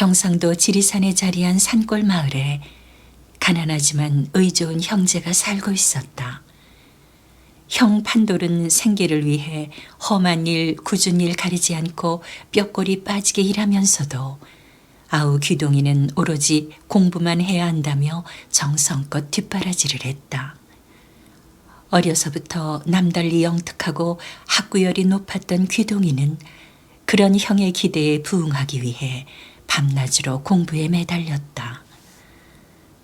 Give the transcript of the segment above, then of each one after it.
경상도 지리산에 자리한 산골 마을에 가난하지만 의좋은 형제가 살고 있었다. 형 판돌은 생계를 위해 험한 일, 굳은 일 가리지 않고 뼈골이 빠지게 일하면서도 아우 귀동이는 오로지 공부만 해야 한다며 정성껏 뒷바라지를 했다. 어려서부터 남달리 영특하고 학구열이 높았던 귀동이는 그런 형의 기대에 부응하기 위해 밤낮으로 공부에 매달렸다.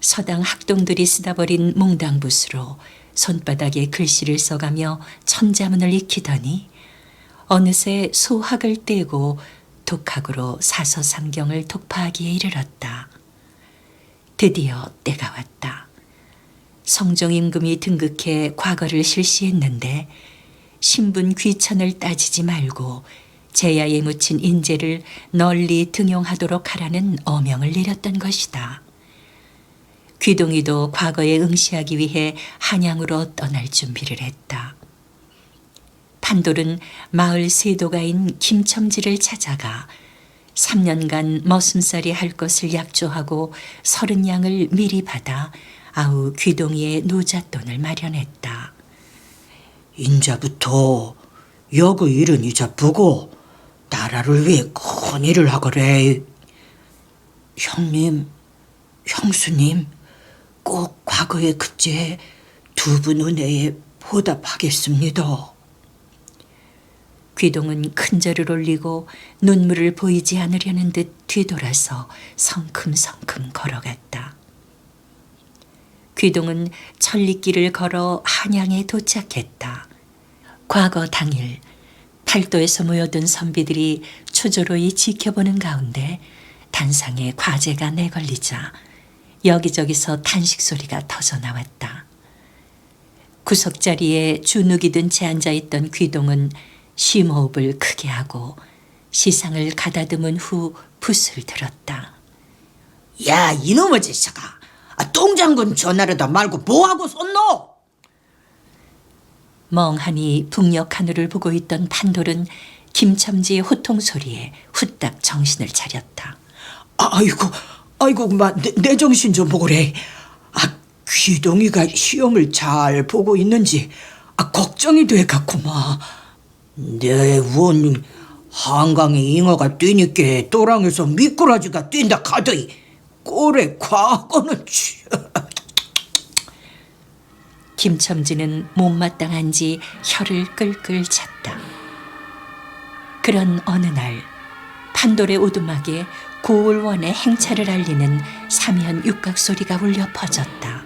서당 학동들이 쓰다 버린 몽당붓으로 손바닥에 글씨를 써가며 천자문을 익히더니 어느새 소학을 떼고 독학으로 사서삼경을 독파하기에 이르렀다. 드디어 때가 왔다. 성종임금이 등극해 과거를 실시했는데 신분 귀천을 따지지 말고 제야에 묻힌 인재를 널리 등용하도록 하라는 어명을 내렸던 것이다. 귀동이도 과거에 응시하기 위해 한양으로 떠날 준비를 했다. 판돌은 마을 세도가인 김첨지를 찾아가 3년간 머슴살이 할 것을 약조하고 30양을 미리 받아 아우 귀동이의 노잣돈을 마련했다. 인자부터 여그 일은 이자 보고 나라를 위해 큰 일을 하거래. 형님, 형수님, 꼭 과거의 급제에 두 분 은혜에 보답하겠습니다. 귀동은 큰 절을 올리고 눈물을 보이지 않으려는 듯 뒤돌아서 성큼성큼 걸어갔다. 귀동은 천리길을 걸어 한양에 도착했다. 과거 당일 팔도에서 모여든 선비들이 초조로이 지켜보는 가운데 단상에 과제가 내걸리자 여기저기서 탄식 소리가 터져나왔다. 구석자리에 주눅이 든 채 앉아있던 귀동은 심호흡을 크게 하고 시상을 가다듬은 후 붓을 들었다. 야, 이놈의 자식아, 똥장군 전화라도 말고 뭐하고 섰노? 멍하니 북녘 하늘을 보고 있던 판돌은 김첨지의 호통 소리에 후딱 정신을 차렸다. 아이고, 내 정신 좀 보거래. 귀동이가 시험을 잘 보고 있는지 걱정이 돼 갖구마. 내 원 한강에 잉어가 뛰니까 또랑에서 미꾸라지가 뛴다 카더이. 꼴의 과거는 김첨지는 못마땅한지 혀를 끌끌 찼다. 그런 어느 날 판돌의 오두막에 고을원의 행차를 알리는 삼현 육각 소리가 울려 퍼졌다.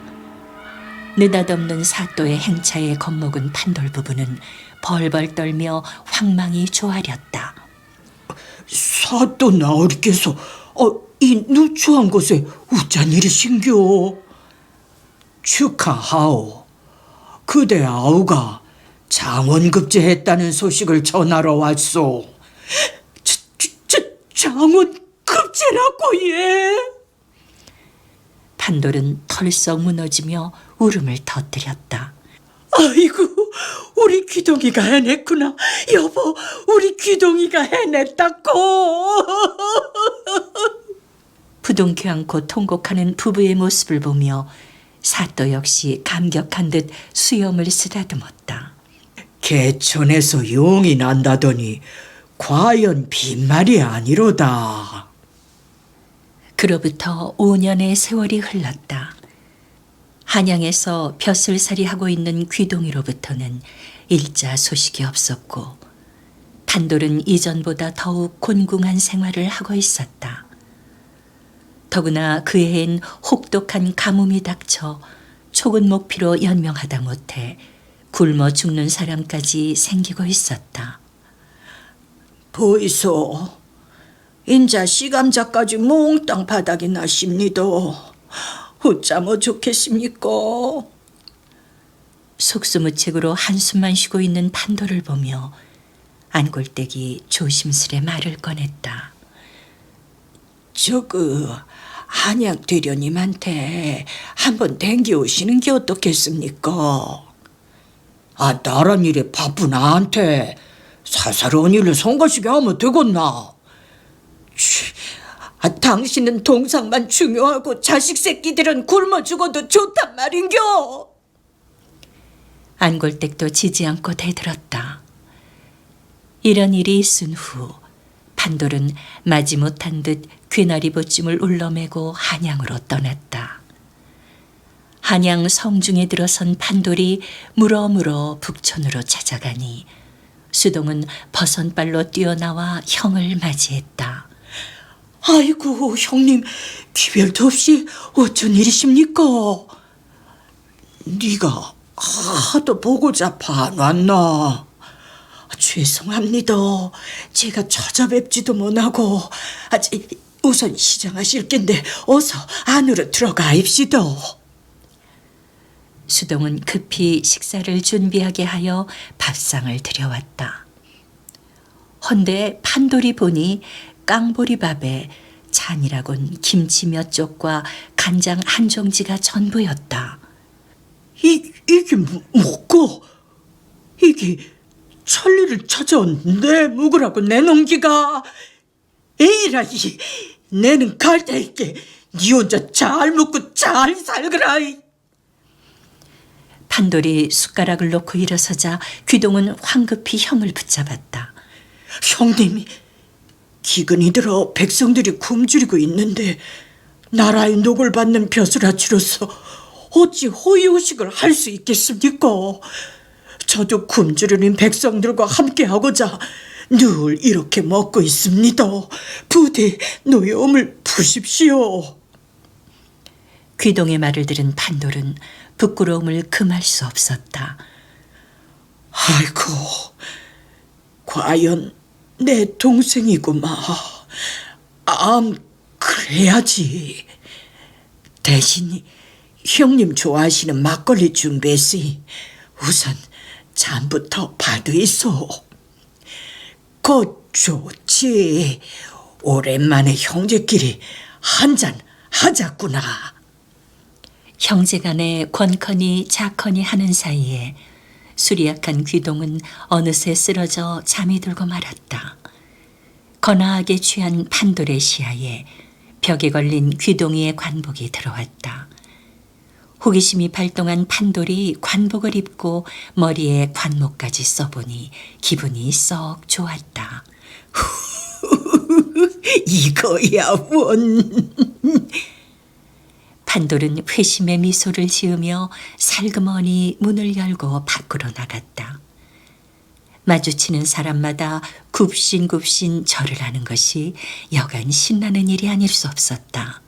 느닷없는 사또의 행차에 겁먹은 판돌 부부는 벌벌 떨며 황망히 조아렸다. 사또 나으리께서 이 누추한 곳에 우짠 일이신겨? 축하하오. 그대 아우가 장원급제했다는 소식을 전하러 왔소. 장원급제라고 예? 판돌은 털썩 무너지며 울음을 터뜨렸다. 아이고, 우리 귀동이가 해냈구나. 여보, 우리 귀동이가 해냈다고. 부둥켜 안고 통곡하는 부부의 모습을 보며 사또 역시 감격한 듯 수염을 쓰다듬었다. 개천에서 용이 난다더니 과연 빈말이 아니로다. 그로부터 5년의 세월이 흘렀다. 한양에서 벼슬살이 하고 있는 귀동이로부터는 일자 소식이 없었고 판돌은 이전보다 더욱 곤궁한 생활을 하고 있었다. 더구나 그 해엔 혹독한 가뭄이 닥쳐 촉은 목피로 연명하다 못해 굶어 죽는 사람까지 생기고 있었다. 보이소, 인자 시감자까지 몽땅 바닥이 나십니다. 어쩌면 좋겠습니까? 속수무책으로 한숨만 쉬고 있는 판돌을 보며 안골댁이 조심스레 말을 꺼냈다. 한양 대련님한테 한번 댕겨오시는 게 어떻겠습니까? 나란 일에 바쁜 나한테 사사로운 일을 성가시게 하면 되겠나? 당신은 동상만 중요하고 자식 새끼들은 굶어 죽어도 좋단 말인겨. 안골댁도 지지 않고 대들었다. 이런 일이 있은 후 판돌은 마지못한 듯 귀나리 보찜을 울러매고 한양으로 떠났다. 한양 성중에 들어선 판돌이 물어물어 북촌으로 찾아가니 수동은 버선발로 뛰어나와 형을 맞이했다. 아이고 형님, 기별도 없이 어쩐 일이십니까? 네가 하도 보고자 반왔나? 죄송합니다. 제가 찾아뵙지도 못하고. 우선 시장하실 겐데 어서 안으로 들어가입시다. 수동은 급히 식사를 준비하게 하여 밥상을 들여왔다. 헌데 판돌이 보니 깡보리밥에 잔이라곤 김치 몇 쪽과 간장 한 종지가 전부였다. 이게 뭐고? 이게 천리를 찾아온 내 묵으라고 내놓은 기가. 에라이, 내는 갈 때 있게 니 혼자 잘 먹고 잘 살거라. 판돌이 숟가락을 놓고 일어서자 귀동은 황급히 형을 붙잡았다. 형님이 기근이 들어 백성들이 굶주리고 있는데 나라의 녹을 받는 벼슬아치로서 어찌 호의호식을 할 수 있겠습니까? 저도 굶주리는 백성들과 함께하고자 늘 이렇게 먹고 있습니다. 부디 노여움을 푸십시오. 귀동의 말을 들은 판돌은 부끄러움을 금할 수 없었다. 아이고, 과연 내 동생이구마. 그래야지. 대신 형님 좋아하시는 막걸리 준비했으니 우선 잔부터 받으이소. 곧 좋지. 오랜만에 형제끼리 한잔 하자꾸나. 형제간에 권커니 자커니 하는 사이에 술이 약한 귀동은 어느새 쓰러져 잠이 들고 말았다. 거나하게 취한 판돌의 시야에 벽에 걸린 귀동이의 관복이 들어왔다. 호기심이 발동한 판돌이 관복을 입고 머리에 관목까지 써보니 기분이 썩 좋았다. 이거야 원. 판돌은 회심의 미소를 지으며 살그머니 문을 열고 밖으로 나갔다. 마주치는 사람마다 굽신굽신 절을 하는 것이 여간 신나는 일이 아닐 수 없었다.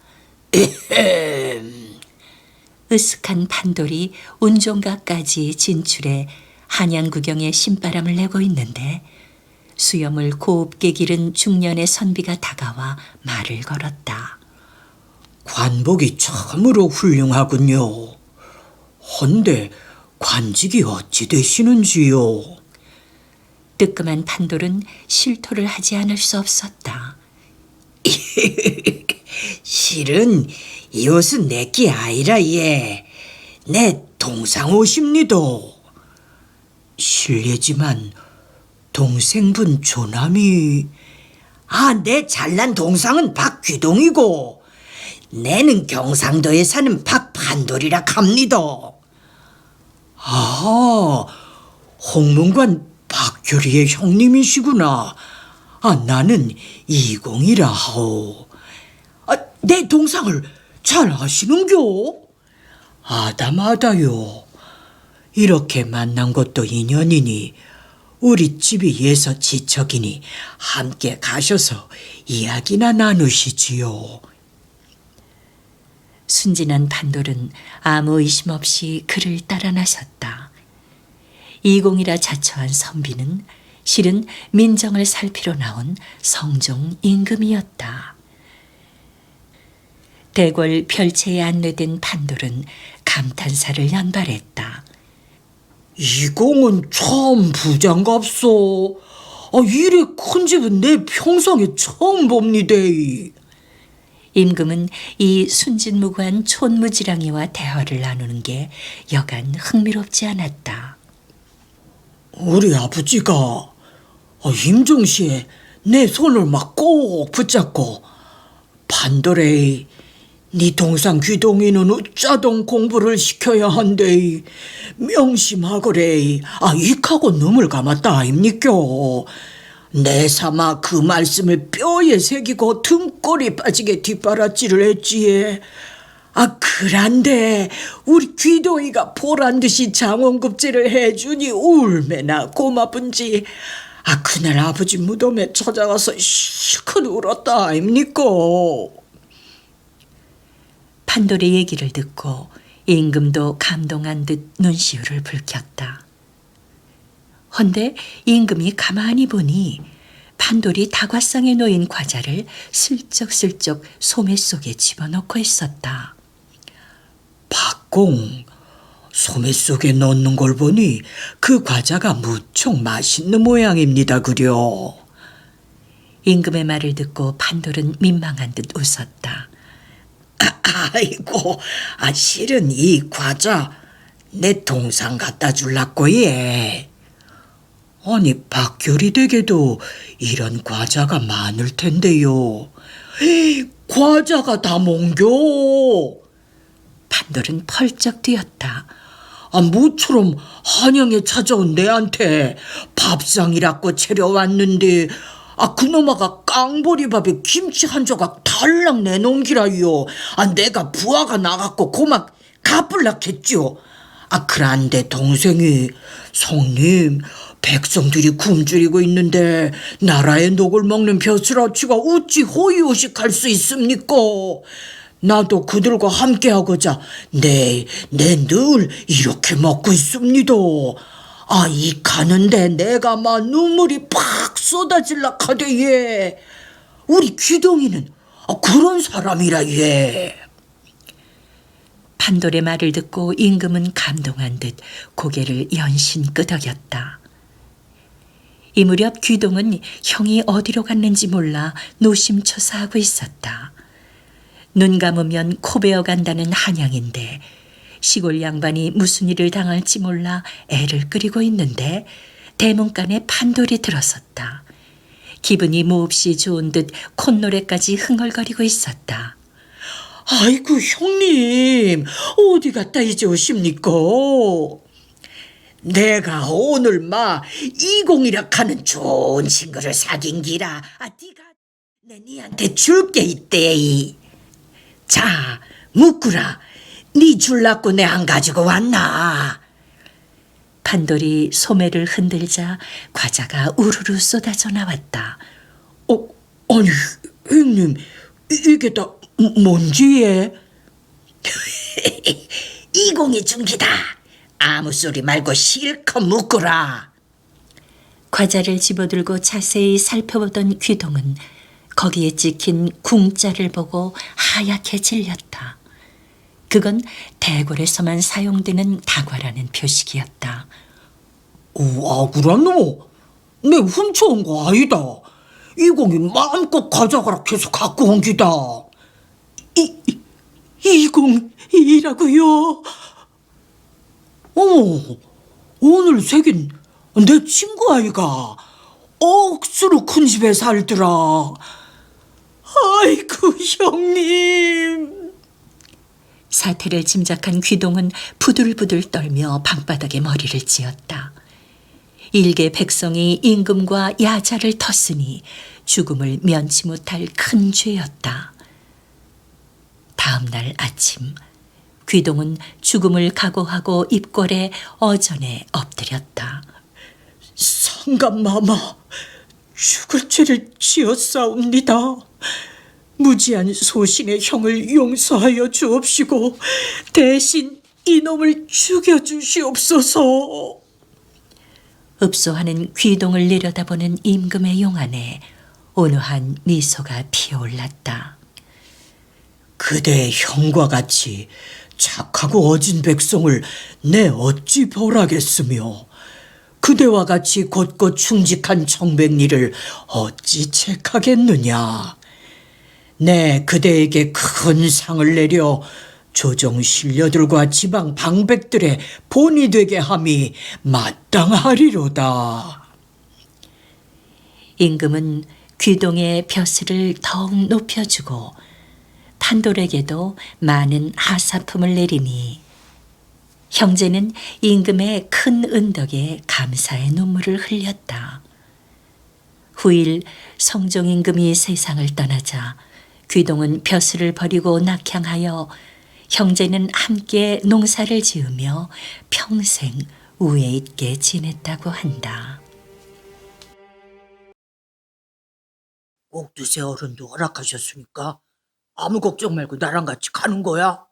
으슥한 판돌이 운종가까지 진출해 한양 구경에 신바람을 내고 있는데 수염을 곱게 기른 중년의 선비가 다가와 말을 걸었다. 관복이 참으로 훌륭하군요. 헌데 관직이 어찌 되시는지요? 뜨끔한 판돌은 실토를 하지 않을 수 없었다. 실은 이 옷은 내게 아니라 내 동상 옷입니다. 실례지만 동생분 조남이 내 잘난 동상은 박귀동이고 내는 경상도에 사는 박판돌이라 합니다. 홍문관 박효리의 형님이시구나. 나는 이공이라 하오. 내 동상을 잘 아시는겨? 아다마다요. 이렇게 만난 것도 인연이니 우리 집이 예서 지척이니 함께 가셔서 이야기나 나누시지요. 순진한 판돌은 아무 의심 없이 그를 따라 나섰다. 이공이라 자처한 선비는 실은 민정을 살피러 나온 성종 임금이었다. 대궐 별채에 안내된 판돌은 감탄사를 연발했다. 이공은 참 부장갑소. 이래 큰 집은 내 평생에 처음 봅니다. 임금은 이 순진무구한 촌무지랑이와 대화를 나누는 게 여간 흥미롭지 않았다. 우리 아버지가 임종시에 내 손을 막 꼭 붙잡고 판도레이, 네 동상 귀동이는 어쩌던 공부를 시켜야 한데 명심하거래. 익하고 눈을 감았다 아닙니까? 내 삼아 그 말씀을 뼈에 새기고 등골이 빠지게 뒷바라지를 했지에. 그란데 우리 귀동이가 보란듯이 장원급제를 해주니 얼마나 고마운지. 그날 아버지 무덤에 찾아가서 실컷 울었다 아닙니까? 판돌의 얘기를 듣고 임금도 감동한 듯 눈시울을 붉혔다. 헌데 임금이 가만히 보니 판돌이 다과상에 놓인 과자를 슬쩍슬쩍 소매 속에 집어넣고 있었다. 박공, 소매 속에 넣는 걸 보니 그 과자가 무척 맛있는 모양입니다 그려. 임금의 말을 듣고 판돌은 민망한 듯 웃었다. 아이고, 실은 이 과자 내 동상 갖다 줄라고 예. 아니, 박결이 댁에도 이런 과자가 많을 텐데요. 과자가 다 몽겨. 판돌은 펄쩍 뛰었다. 모처럼 한양에 찾아온 내한테 밥상이라고 차려왔는데 그놈아가 깡보리밥에 김치 한 조각 달랑 내놓은기라요. 내가 부하가 나갔고 고막 갚을락했죠. 그런데 동생이 성님, 백성들이 굶주리고 있는데 나라의 녹을 먹는 벼슬아치가 어찌 호의호식할 수 있습니까? 나도 그들과 함께하고자 내 늘 이렇게 먹고 있습니다. 이 가는데 내가 막 눈물이 팍 쏟아질라 하대 예. 우리 귀동이는 그런 사람이라 예. 판돌의 말을 듣고 임금은 감동한 듯 고개를 연신 끄덕였다. 이 무렵 귀동은 형이 어디로 갔는지 몰라 노심초사하고 있었다. 눈 감으면 코 베어 간다는 한양인데 시골 양반이 무슨 일을 당할지 몰라 애를 끓이고 있는데 대문간에 판돌이 들어섰다. 기분이 몹시 좋은 듯 콧노래까지 흥얼거리고 있었다. 아이고 형님, 어디 갔다 이제 오십니까? 내가 오늘 이공이라 하는 좋은 친구를 사귄 기라. 네가 니한테 줄 게 있대. 자, 묵구라. 네 줄라고 내 안 가지고 왔나? 판돌이 소매를 흔들자 과자가 우르르 쏟아져 나왔다. 아니 형님, 이게 다 뭔지에? 이공이 준 기다. 아무 소리 말고 실컷 묵구라. 과자를 집어들고 자세히 살펴보던 귀동은 거기에 찍힌 궁자를 보고 하얗게 질렸다. 그건 대궐에서만 사용되는 다과라는 표식이었다. 아구란 놈, 내 훔쳐온 거 아니다. 이공이 마음껏 가져가라 해서 갖고 온 기다. 이공이라고요? 오늘 새긴 내 친구 아이가 억수로 큰 집에 살더라. 아이고 형님. 사태를 짐작한 귀동은 부들부들 떨며 방바닥에 머리를 찧었다. 일개 백성이 임금과 야자를 텄으니 죽음을 면치 못할 큰 죄였다. 다음 날 아침 귀동은 죽음을 각오하고 입궐에 어전에 엎드렸다. 상감마마, 죽을 죄를 지었사옵니다. 무지한 소신의 형을 용서하여 주옵시고 대신 이놈을 죽여주시옵소서. 읍소하는 귀동을 내려다보는 임금의 용안에 온화한 미소가 피어올랐다. 그대의 형과 같이 착하고 어진 백성을 내 어찌 벌하겠으며 그대와 같이 곧곧 충직한 청백리를 어찌 책하겠느냐. 내 그대에게 큰 상을 내려 조정 신녀들과 지방 방백들의 본이 되게 함이 마땅하리로다. 임금은 귀동의 벼슬을 더욱 높여주고 판돌에게도 많은 하사품을 내리니 형제는 임금의 큰 은덕에 감사의 눈물을 흘렸다. 후일 성종 임금이 세상을 떠나자 귀동은 벼슬을 버리고 낙향하여 형제는 함께 농사를 지으며 평생 우애 있게 지냈다고 한다. 옥두새 어른도 허락하셨으니까 아무 걱정 말고 나랑 같이 가는 거야.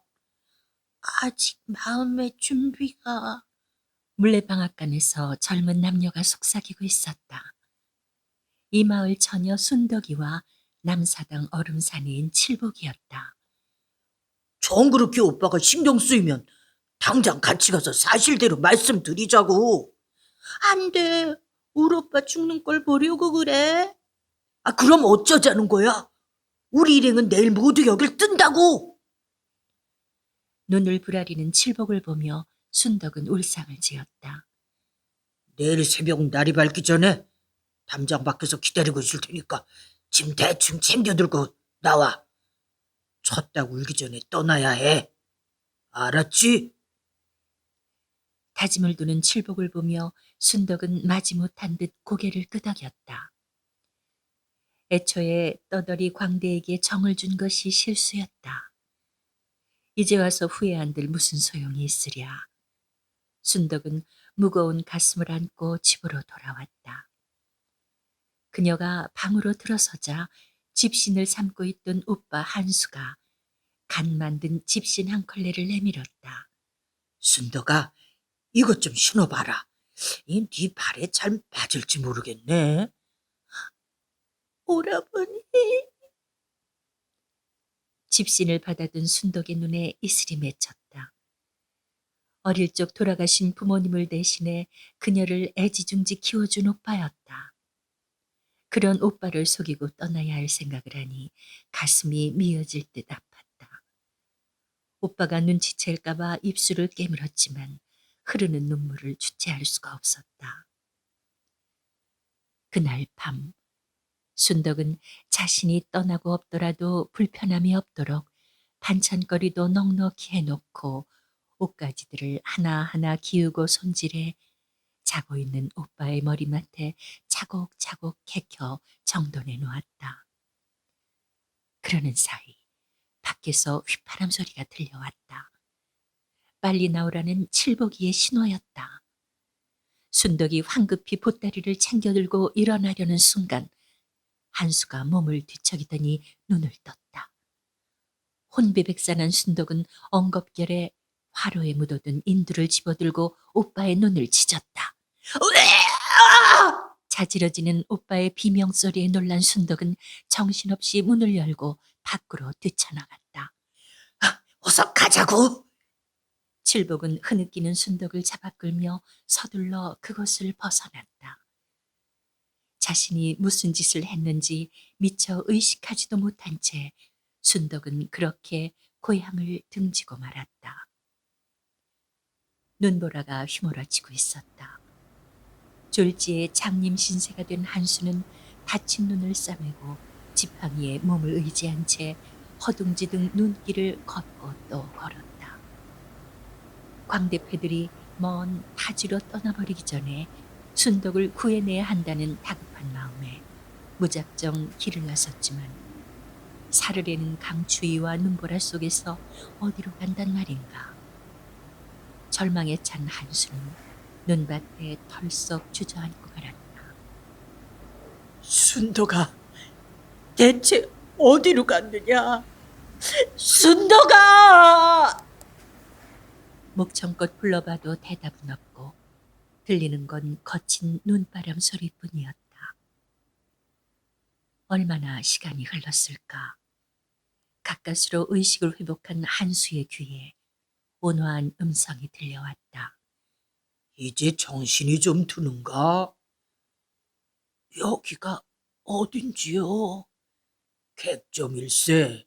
아직 마음의 준비가. 물레방앗간에서 젊은 남녀가 속삭이고 있었다. 이 마을 처녀 순덕이와 남사당 얼음사내인 칠복이었다. 정 그렇게 오빠가 신경 쓰이면 당장 같이 가서 사실대로 말씀드리자고. 안 돼. 우리 오빠 죽는 걸 보려고 그래. 아, 그럼 어쩌자는 거야? 우리 일행은 내일 모두 여길 뜬다고. 눈을 부라리는 칠복을 보며 순덕은 울상을 지었다. 내일 새벽 날이 밝기 전에 담장 밖에서 기다리고 있을 테니까 짐 대충 챙겨 들고 나와. 쳤다고 울기 전에 떠나야 해. 알았지? 다짐을 두는 칠복을 보며 순덕은 마지못한 듯 고개를 끄덕였다. 애초에 떠돌이 광대에게 정을 준 것이 실수였다. 이제 와서 후회한들 무슨 소용이 있으랴. 순덕은 무거운 가슴을 안고 집으로 돌아왔다. 그녀가 방으로 들어서자 집신을 삼고 있던 오빠 한수가 간 만든 집신 한 컬레를 내밀었다. 순덕아, 이것 좀 신어봐라. 이 네 발에 잘 맞을지 모르겠네. 오라버니. 집신을 받아든 순덕의 눈에 이슬이 맺혔다. 어릴 적 돌아가신 부모님을 대신해 그녀를 애지중지 키워준 오빠였다. 그런 오빠를 속이고 떠나야 할 생각을 하니 가슴이 미어질 듯 아팠다. 오빠가 눈치챌까봐 입술을 깨물었지만 흐르는 눈물을 주체할 수가 없었다. 그날 밤 순덕은 자신이 떠나고 없더라도 불편함이 없도록 반찬거리도 넉넉히 해놓고 옷가지들을 하나하나 기우고 손질해 자고 있는 오빠의 머리맡에 차곡차곡 개켜 정돈해 놓았다. 그러는 사이 밖에서 휘파람 소리가 들려왔다. 빨리 나오라는 칠복이의 신호였다. 순덕이 황급히 보따리를 챙겨 들고 일어나려는 순간 한수가 몸을 뒤척이더니 눈을 떴다. 혼비백산한 순덕은 엉겁결에 화로에 묻어둔 인두를 집어들고 오빠의 눈을 찢었다. 으아! 자지러지는 오빠의 비명소리에 놀란 순덕은 정신없이 문을 열고 밖으로 뛰쳐나갔다. 어서 가자고. 칠복은 흐느끼는 순덕을 잡아 끌며 서둘러 그곳을 벗어났다. 자신이 무슨 짓을 했는지 미처 의식하지도 못한 채 순덕은 그렇게 고향을 등지고 말았다. 눈보라가 휘몰아치고 있었다. 졸지에 장님 신세가 된 한수는 다친 눈을 싸매고 지팡이에 몸을 의지한 채 허둥지둥 눈길을 걷고 또 걸었다. 광대패들이 먼 타지로 떠나버리기 전에 순덕을 구해내야 한다는 다급한 마음에 무작정 길을 나섰지만 사르르는 강추위와 눈보라 속에서 어디로 간단 말인가. 절망에 찬 한수는 눈밭에 털썩 주저앉고 말았다. 순덕아, 대체 어디로 갔느냐? 순덕아! 목청껏 불러봐도 대답은 없고 들리는 건 거친 눈바람 소리뿐이었다. 얼마나 시간이 흘렀을까. 가까스로 의식을 회복한 한수의 귀에 온화한 음성이 들려왔다. 이제 정신이 좀 드는가? 여기가 어딘지요? 객점일세.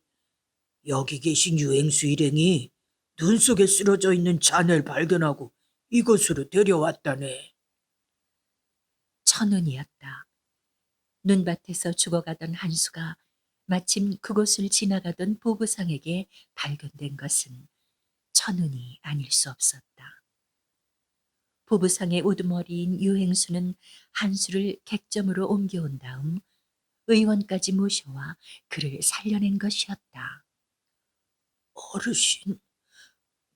여기 계신 유행수 일행이 눈 속에 쓰러져 있는 자네를 발견하고 이곳으로 데려왔다네. 천운이었다. 눈밭에서 죽어가던 한수가 마침 그곳을 지나가던 보부상에게 발견된 것은 천운이 아닐 수 없었다. 보부상의 우두머리인 유행수는 한수를 객점으로 옮겨온 다음 의원까지 모셔와 그를 살려낸 것이었다. 어르신,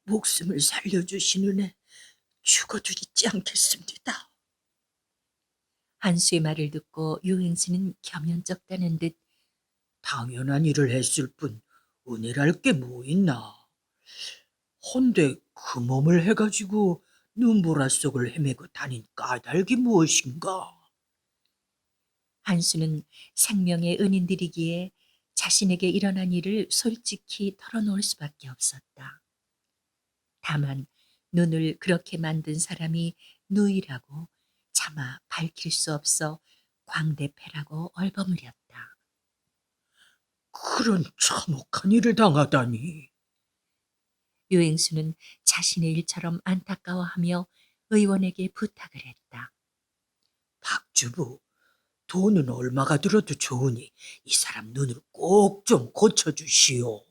목숨을 살려주신 은혜 죽어도 잊지 않겠습니다. 한수의 말을 듣고 유행수는 겸연쩍다는 듯 당연한 일을 했을 뿐 은혜랄 게 뭐 있나. 헌데 그 몸을 해가지고 눈보라 속을 헤매고 다닌 까닭이 무엇인가? 한수는 생명의 은인들이기에 자신에게 일어난 일을 솔직히 털어놓을 수밖에 없었다. 다만 눈을 그렇게 만든 사람이 누이라고 차마 밝힐 수 없어 광대패라고 얼버무렸다. 그런 참혹한 일을 당하다니. 유행수는 자신의 일처럼 안타까워하며 의원에게 부탁을 했다. 박주부, 돈은 얼마가 들어도 좋으니 이 사람 눈을 꼭 좀 고쳐주시오.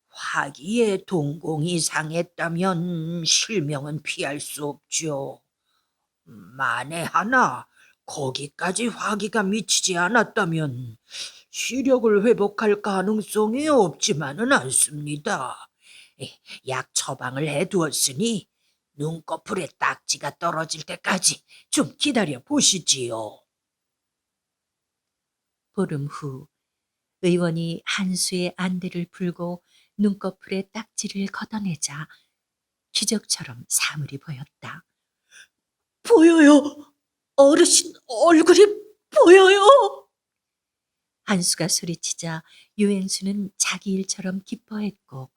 화기에 동공이 상했다면 실명은 피할 수 없죠. 만에 하나 거기까지 화기가 미치지 않았다면 시력을 회복할 가능성이 없지만은 않습니다. 약 처방을 해두었으니 눈꺼풀에 딱지가 떨어질 때까지 좀 기다려 보시지요. 보름 후 의원이 한수의 안대를 풀고 눈꺼풀에 딱지를 걷어내자 기적처럼 사물이 보였다. 보여요. 어르신 얼굴이 보여요. 한수가 소리치자 유행수는 자기 일처럼 기뻐했고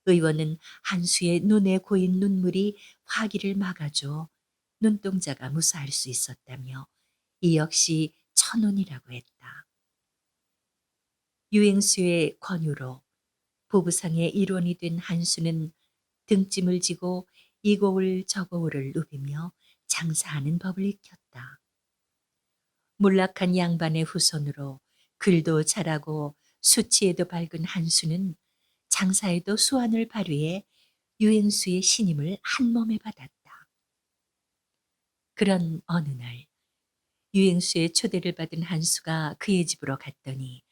의원은 한수의 눈에 고인 눈물이 화기를 막아줘 눈동자가 무사할 수 있었다며 이 역시 천운이라고 했다. 유행수의 권유로 보부상의 일원이 된 한수는 등짐을 지고 이고울 저고울을 누비며 장사하는 법을 익혔다. 몰락한 양반의 후손으로 글도 잘하고 수치에도 밝은 한수는 장사에도 수완을 발휘해 유행수의 신임을 한 몸에 받았다. 그런 어느 날 유행수의 초대를 받은 한수가 그의 집으로 갔더니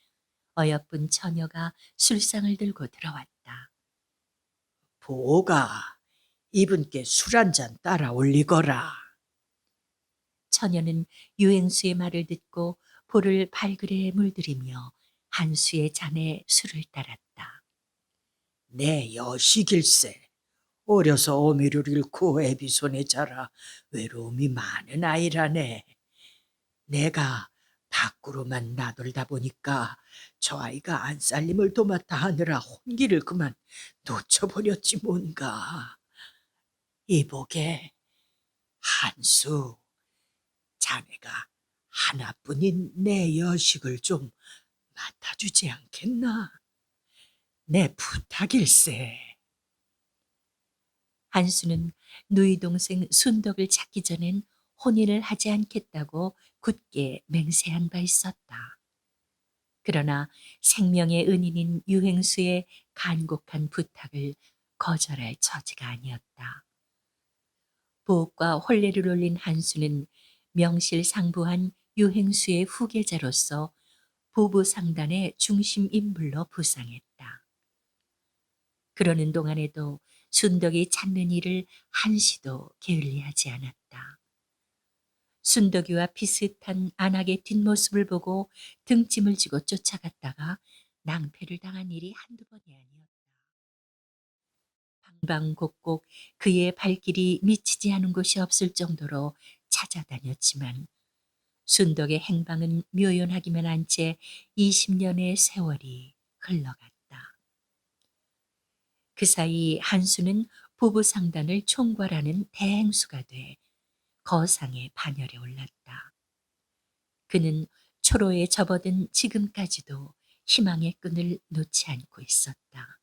어여쁜 처녀가 술상을 들고 들어왔다. 보가 이분께 술 한 잔 따라 올리거라. 처녀는 유행수의 말을 듣고 볼을 발그레 물들이며 한수의 잔에 술을 따랐다. 내 여식일세. 어려서 어미를 잃고 애비 손에 자라 외로움이 많은 아이라네. 내가 밖으로만 나돌다 보니까 저 아이가 안살림을 도맡아 하느라 혼기를 그만 놓쳐버렸지 뭔가. 이보게, 한수, 자네가 하나뿐인 내 여식을 좀 맡아주지 않겠나? 내 부탁일세. 한수는 누이 동생 순덕을 찾기 전엔 혼인을 하지 않겠다고 굳게 맹세한 바 있었다. 그러나 생명의 은인인 유행수의 간곡한 부탁을 거절할 처지가 아니었다. 부엌과 혼례를 올린 한수는 명실상부한 유행수의 후계자로서 부부 상단의 중심 인물로 부상했다. 그러는 동안에도 순덕이 찾는 일을 한시도 게을리하지 않았다. 순덕이와 비슷한 안악의 뒷모습을 보고 등짐을 지고 쫓아갔다가 낭패를 당한 일이 한두 번이 아니었다. 방방곡곡 그의 발길이 미치지 않은 곳이 없을 정도로 찾아다녔지만 순덕의 행방은 묘연하기만 한 채 20년의 세월이 흘러갔다. 그 사이 한수는 부부 상단을 총괄하는 대행수가 돼 거상의 반열에 올랐다. 그는 초로에 접어든 지금까지도 희망의 끈을 놓지 않고 있었다.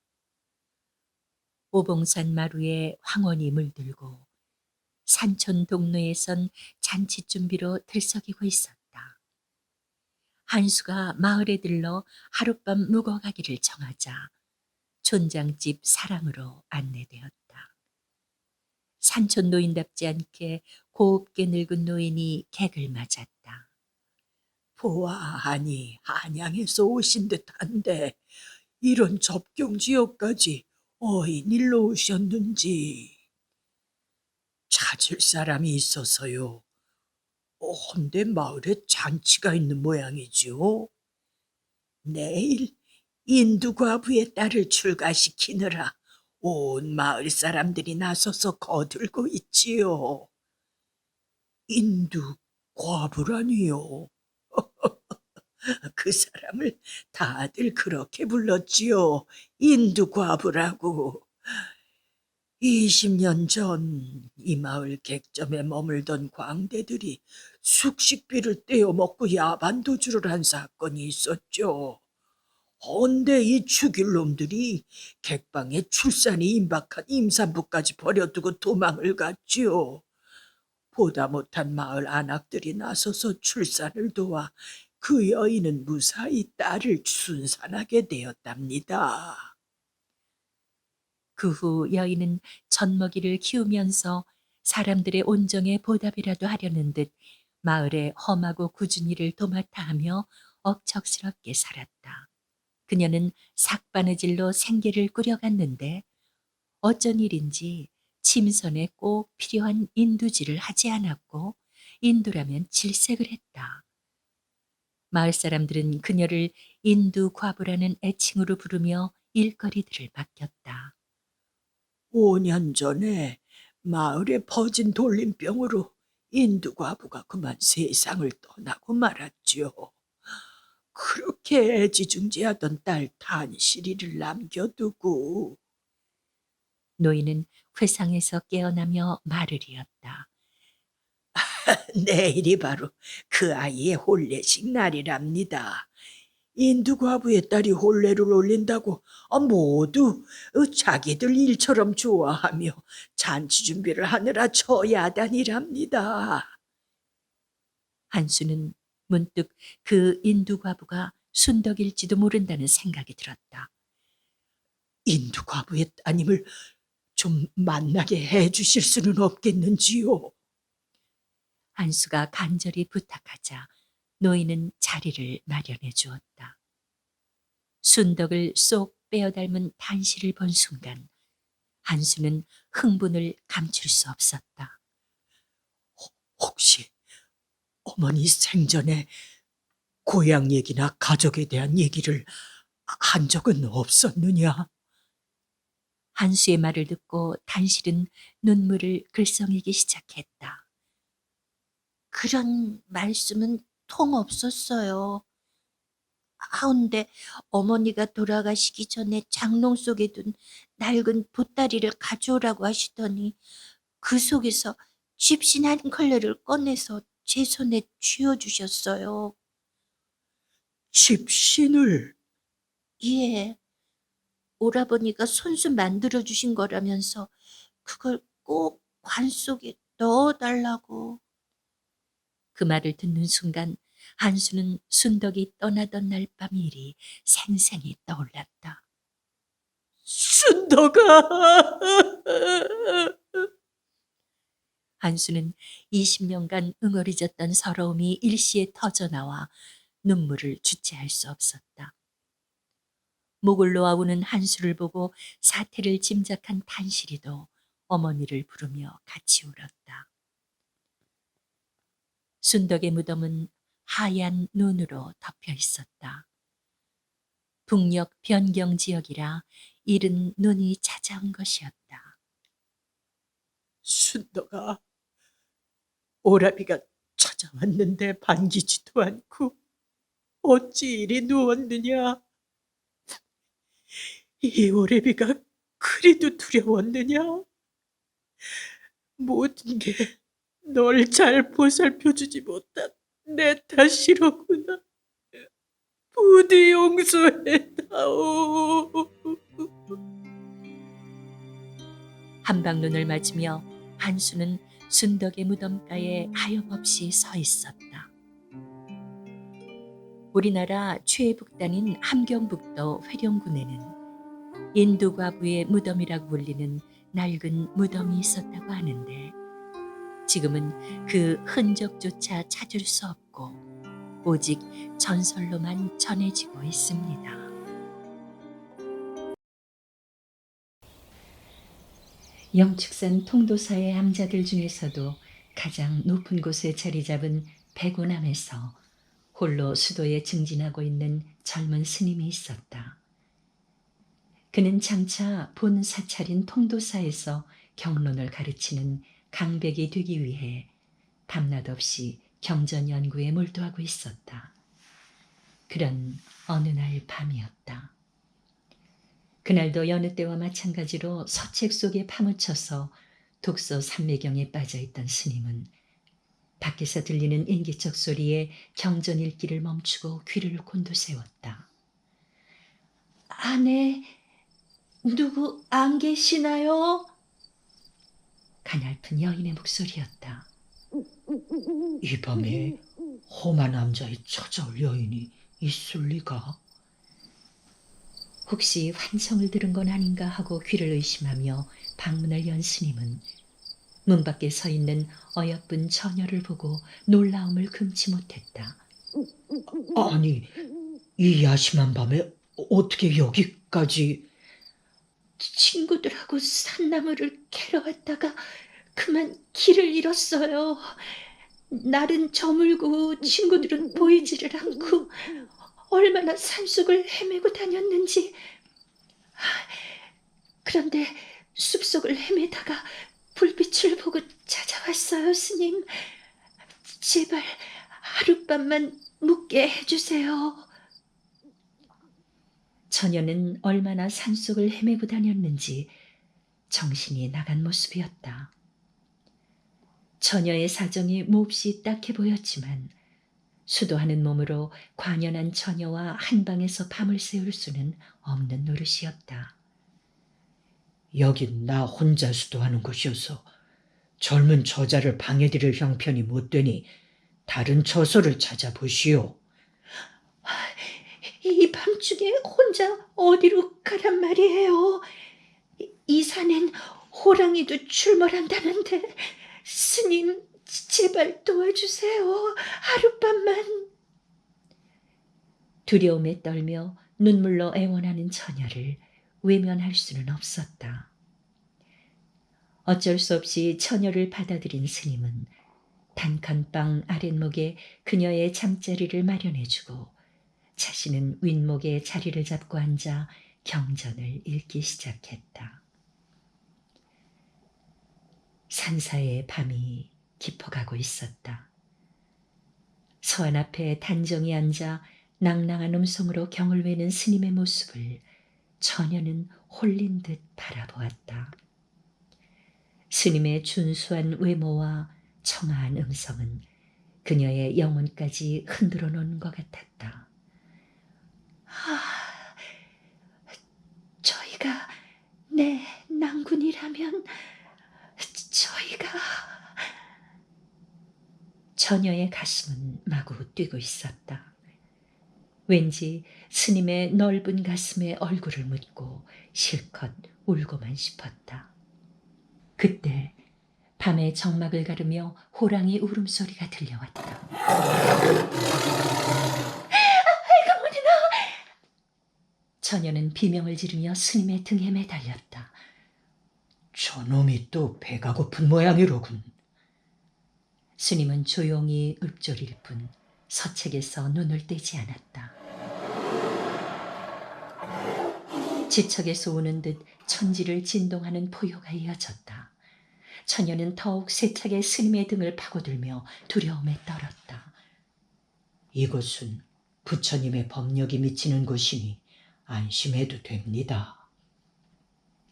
오봉산 마루에 황혼이 물들고 산촌 동로에선 잔치 준비로 들썩이고 있었다. 한수가 마을에 들러 하룻밤 묵어가기를 정하자 촌장집 사랑으로 안내되었다. 산촌 노인답지 않게 곱게 늙은 노인이 객을 맞았다. 보아하니 한양에서 오신 듯한데 이런 접경 지역까지 어인 일로 오셨는지. 찾을 사람이 있어서요. 헌데 마을에 잔치가 있는 모양이지요. 내일 인두과부의 딸을 출가시키느라 온 마을 사람들이 나서서 거들고 있지요. 인두과부라니요. 그 사람을 다들 그렇게 불렀지요. 인두과부라고. 20년 전 이 마을 객점에 머물던 광대들이 숙식비를 떼어먹고 야반 도주를 한 사건이 있었죠. 헌데 이 죽일 놈들이 객방에 출산이 임박한 임산부까지 버려두고 도망을 갔지요. 보다 못한 마을 안악들이 나서서 출산을 도와 그 여인은 무사히 딸을 순산하게 되었답니다. 그 후 여인은 젖먹이를 키우면서 사람들의 온정에 보답이라도 하려는 듯 마을의 험하고 굳은 일을 도맡아 하며 억척스럽게 살았다. 그녀는 삭바느질로 생계를 꾸려갔는데 어쩐 일인지 침선에 꼭 필요한 인두질을 하지 않았고 인두라면 질색을 했다. 마을 사람들은 그녀를 인두과부라는 애칭으로 부르며 일거리들을 맡겼다. 5년 전에 마을에 퍼진 돌림병으로 인두과부가 그만 세상을 떠나고 말았지요. 그렇게 애지중지하던 딸 단실이를 남겨두고. 노인은 회상에서 깨어나며 말을 이었다. 내일이 바로 그 아이의 혼례식 날이랍니다. 인두과부의 딸이 혼례를 올린다고 모두 자기들 일처럼 좋아하며 잔치 준비를 하느라 저야단이랍니다. 한수는 문득 그 인두과부가 순덕일지도 모른다는 생각이 들었다. 인두과부의 따님을 좀 만나게 해주실 수는 없겠는지요? 한수가 간절히 부탁하자 노인은 자리를 마련해 주었다. 순덕을 쏙 빼어 닮은 단실을 본 순간 한수는 흥분을 감출 수 없었다. 혹시 어머니 생전에 고향 얘기나 가족에 대한 얘기를 한 적은 없었느냐? 한수의 말을 듣고 단실은 눈물을 글썽이기 시작했다. 그런 말씀은 통 없었어요. 하운데 어머니가 돌아가시기 전에 장롱 속에 둔 낡은 보따리를 가져오라고 하시더니 그 속에서 집신 한 컬레를 꺼내서 제 손에 쥐어주셨어요. 집신을? 예, 오라버니가 손수 만들어주신 거라면서 그걸 꼭 관 속에 넣어달라고. 그 말을 듣는 순간 한수는 순덕이 떠나던 날 밤 일이 생생히 떠올랐다. 순덕아! 한수는 20년간 응어리졌던 서러움이 일시에 터져나와 눈물을 주체할 수 없었다. 목을 놓아오는 한수를 보고 사태를 짐작한 탄실이도 어머니를 부르며 같이 울었다. 순덕의 무덤은 하얀 눈으로 덮여 있었다. 북녘 변경 지역이라 이른 눈이 찾아온 것이었다. 순덕아, 오라비가 찾아왔는데 반기지도 않고 어찌 이리 누웠느냐? 이 오래비가 그리도 두려웠느냐? 모든 게 널 잘 보살펴주지 못한 내 탓이로구나. 부디 용서해다오. 한방눈을 맞으며 한수는 순덕의 무덤가에 하염없이 서 있었다. 우리나라 최북단인 함경북도 회룡군에는 인두과부의 무덤이라고 불리는 낡은 무덤이 있었다고 하는데 지금은 그 흔적조차 찾을 수 없고 오직 전설로만 전해지고 있습니다. 영축산 통도사의 암자들 중에서도 가장 높은 곳에 자리 잡은 백운암에서 홀로 수도에 증진하고 있는 젊은 스님이 있었다. 그는 장차 본 사찰인 통도사에서 경론을 가르치는 강백이 되기 위해 밤낮 없이 경전 연구에 몰두하고 있었다. 그런 어느 날 밤이었다. 그날도 여느 때와 마찬가지로 서책 속에 파묻혀서 독서 삼매경에 빠져있던 스님은 밖에서 들리는 인기척 소리에 경전 읽기를 멈추고 귀를 곤두세웠다. 안에 누구 안 계시나요? 가냘픈 여인의 목소리였다. 이 밤에 험한 남자의 찾아올 여인이 있을 리가? 혹시 환청을 들은 건 아닌가 하고 귀를 의심하며 방문을 연 스님은 문 밖에 서 있는 어여쁜 처녀를 보고 놀라움을 금치 못했다. 아니, 이 야심한 밤에 어떻게 여기까지? 친구들하고 산나물을 캐러 왔다가 그만 길을 잃었어요. 날은 저물고 친구들은 보이지를 않고 얼마나 산속을 헤매고 다녔는지. 그런데 숲속을 헤매다가 불빛을 보고 찾아왔어요, 스님. 제발 하룻밤만 묵게 해주세요. 처녀는 얼마나 산속을 헤매고 다녔는지 정신이 나간 모습이었다. 처녀의 사정이 몹시 딱해 보였지만 수도하는 몸으로 관연한 처녀와 한 방에서 밤을 새울 수는 없는 노릇이었다. 여긴 나 혼자 수도하는 곳이어서 젊은 저자를 방해드릴 형편이 못 되니 다른 처소를 찾아보시오. 이 밤중에 혼자 어디로 가란 말이에요? 이 산엔 호랑이도 출몰한다는데 스님 제발 도와주세요. 하룻밤만. 두려움에 떨며 눈물로 애원하는 처녀를 외면할 수는 없었다. 어쩔 수 없이 처녀를 받아들인 스님은 단칸방 아랫목에 그녀의 잠자리를 마련해주고 자신은 윗목에 자리를 잡고 앉아 경전을 읽기 시작했다. 산사의 밤이 깊어가고 있었다. 서안 앞에 단정히 앉아 낭낭한 음성으로 경을 외는 스님의 모습을 처녀는 홀린 듯 바라보았다. 스님의 준수한 외모와 청아한 음성은 그녀의 영혼까지 흔들어 놓는 것 같았다. 저희가 내 낭군이라면 저희가... 처녀의 가슴은 마구 뛰고 있었다. 왠지 스님의 넓은 가슴에 얼굴을 묻고 실컷 울고만 싶었다. 그때 밤의 정막을 가르며 호랑이 울음소리가 들려왔다. 처녀는 비명을 지르며 스님의 등에 매달렸다. 저놈이 또 배가 고픈 모양이로군. 스님은 조용히 읊조릴 뿐 서책에서 눈을 떼지 않았다. 지척에서 오는 듯 천지를 진동하는 포효가 이어졌다. 처녀는 더욱 세차게 스님의 등을 파고들며 두려움에 떨었다. 이곳은 부처님의 법력이 미치는 곳이니 안심해도 됩니다.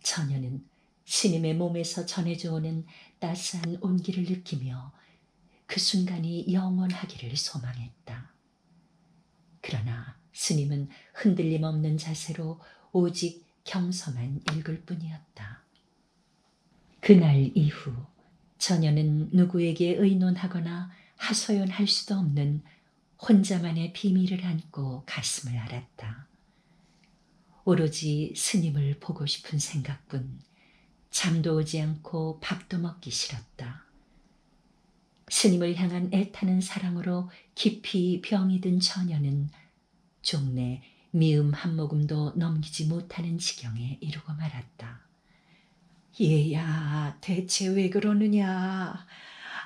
처녀는 스님의 몸에서 전해져 오는 따스한 온기를 느끼며 그 순간이 영원하기를 소망했다. 그러나 스님은 흔들림 없는 자세로 오직 경서만 읽을 뿐이었다. 그날 이후 처녀는 누구에게 의논하거나 하소연할 수도 없는 혼자만의 비밀을 안고 가슴을 앓았다. 오로지 스님을 보고 싶은 생각뿐, 잠도 오지 않고 밥도 먹기 싫었다. 스님을 향한 애타는 사랑으로 깊이 병이 든 처녀는 종래 미음 한 모금도 넘기지 못하는 지경에 이르고 말았다. 얘야, 대체 왜 그러느냐?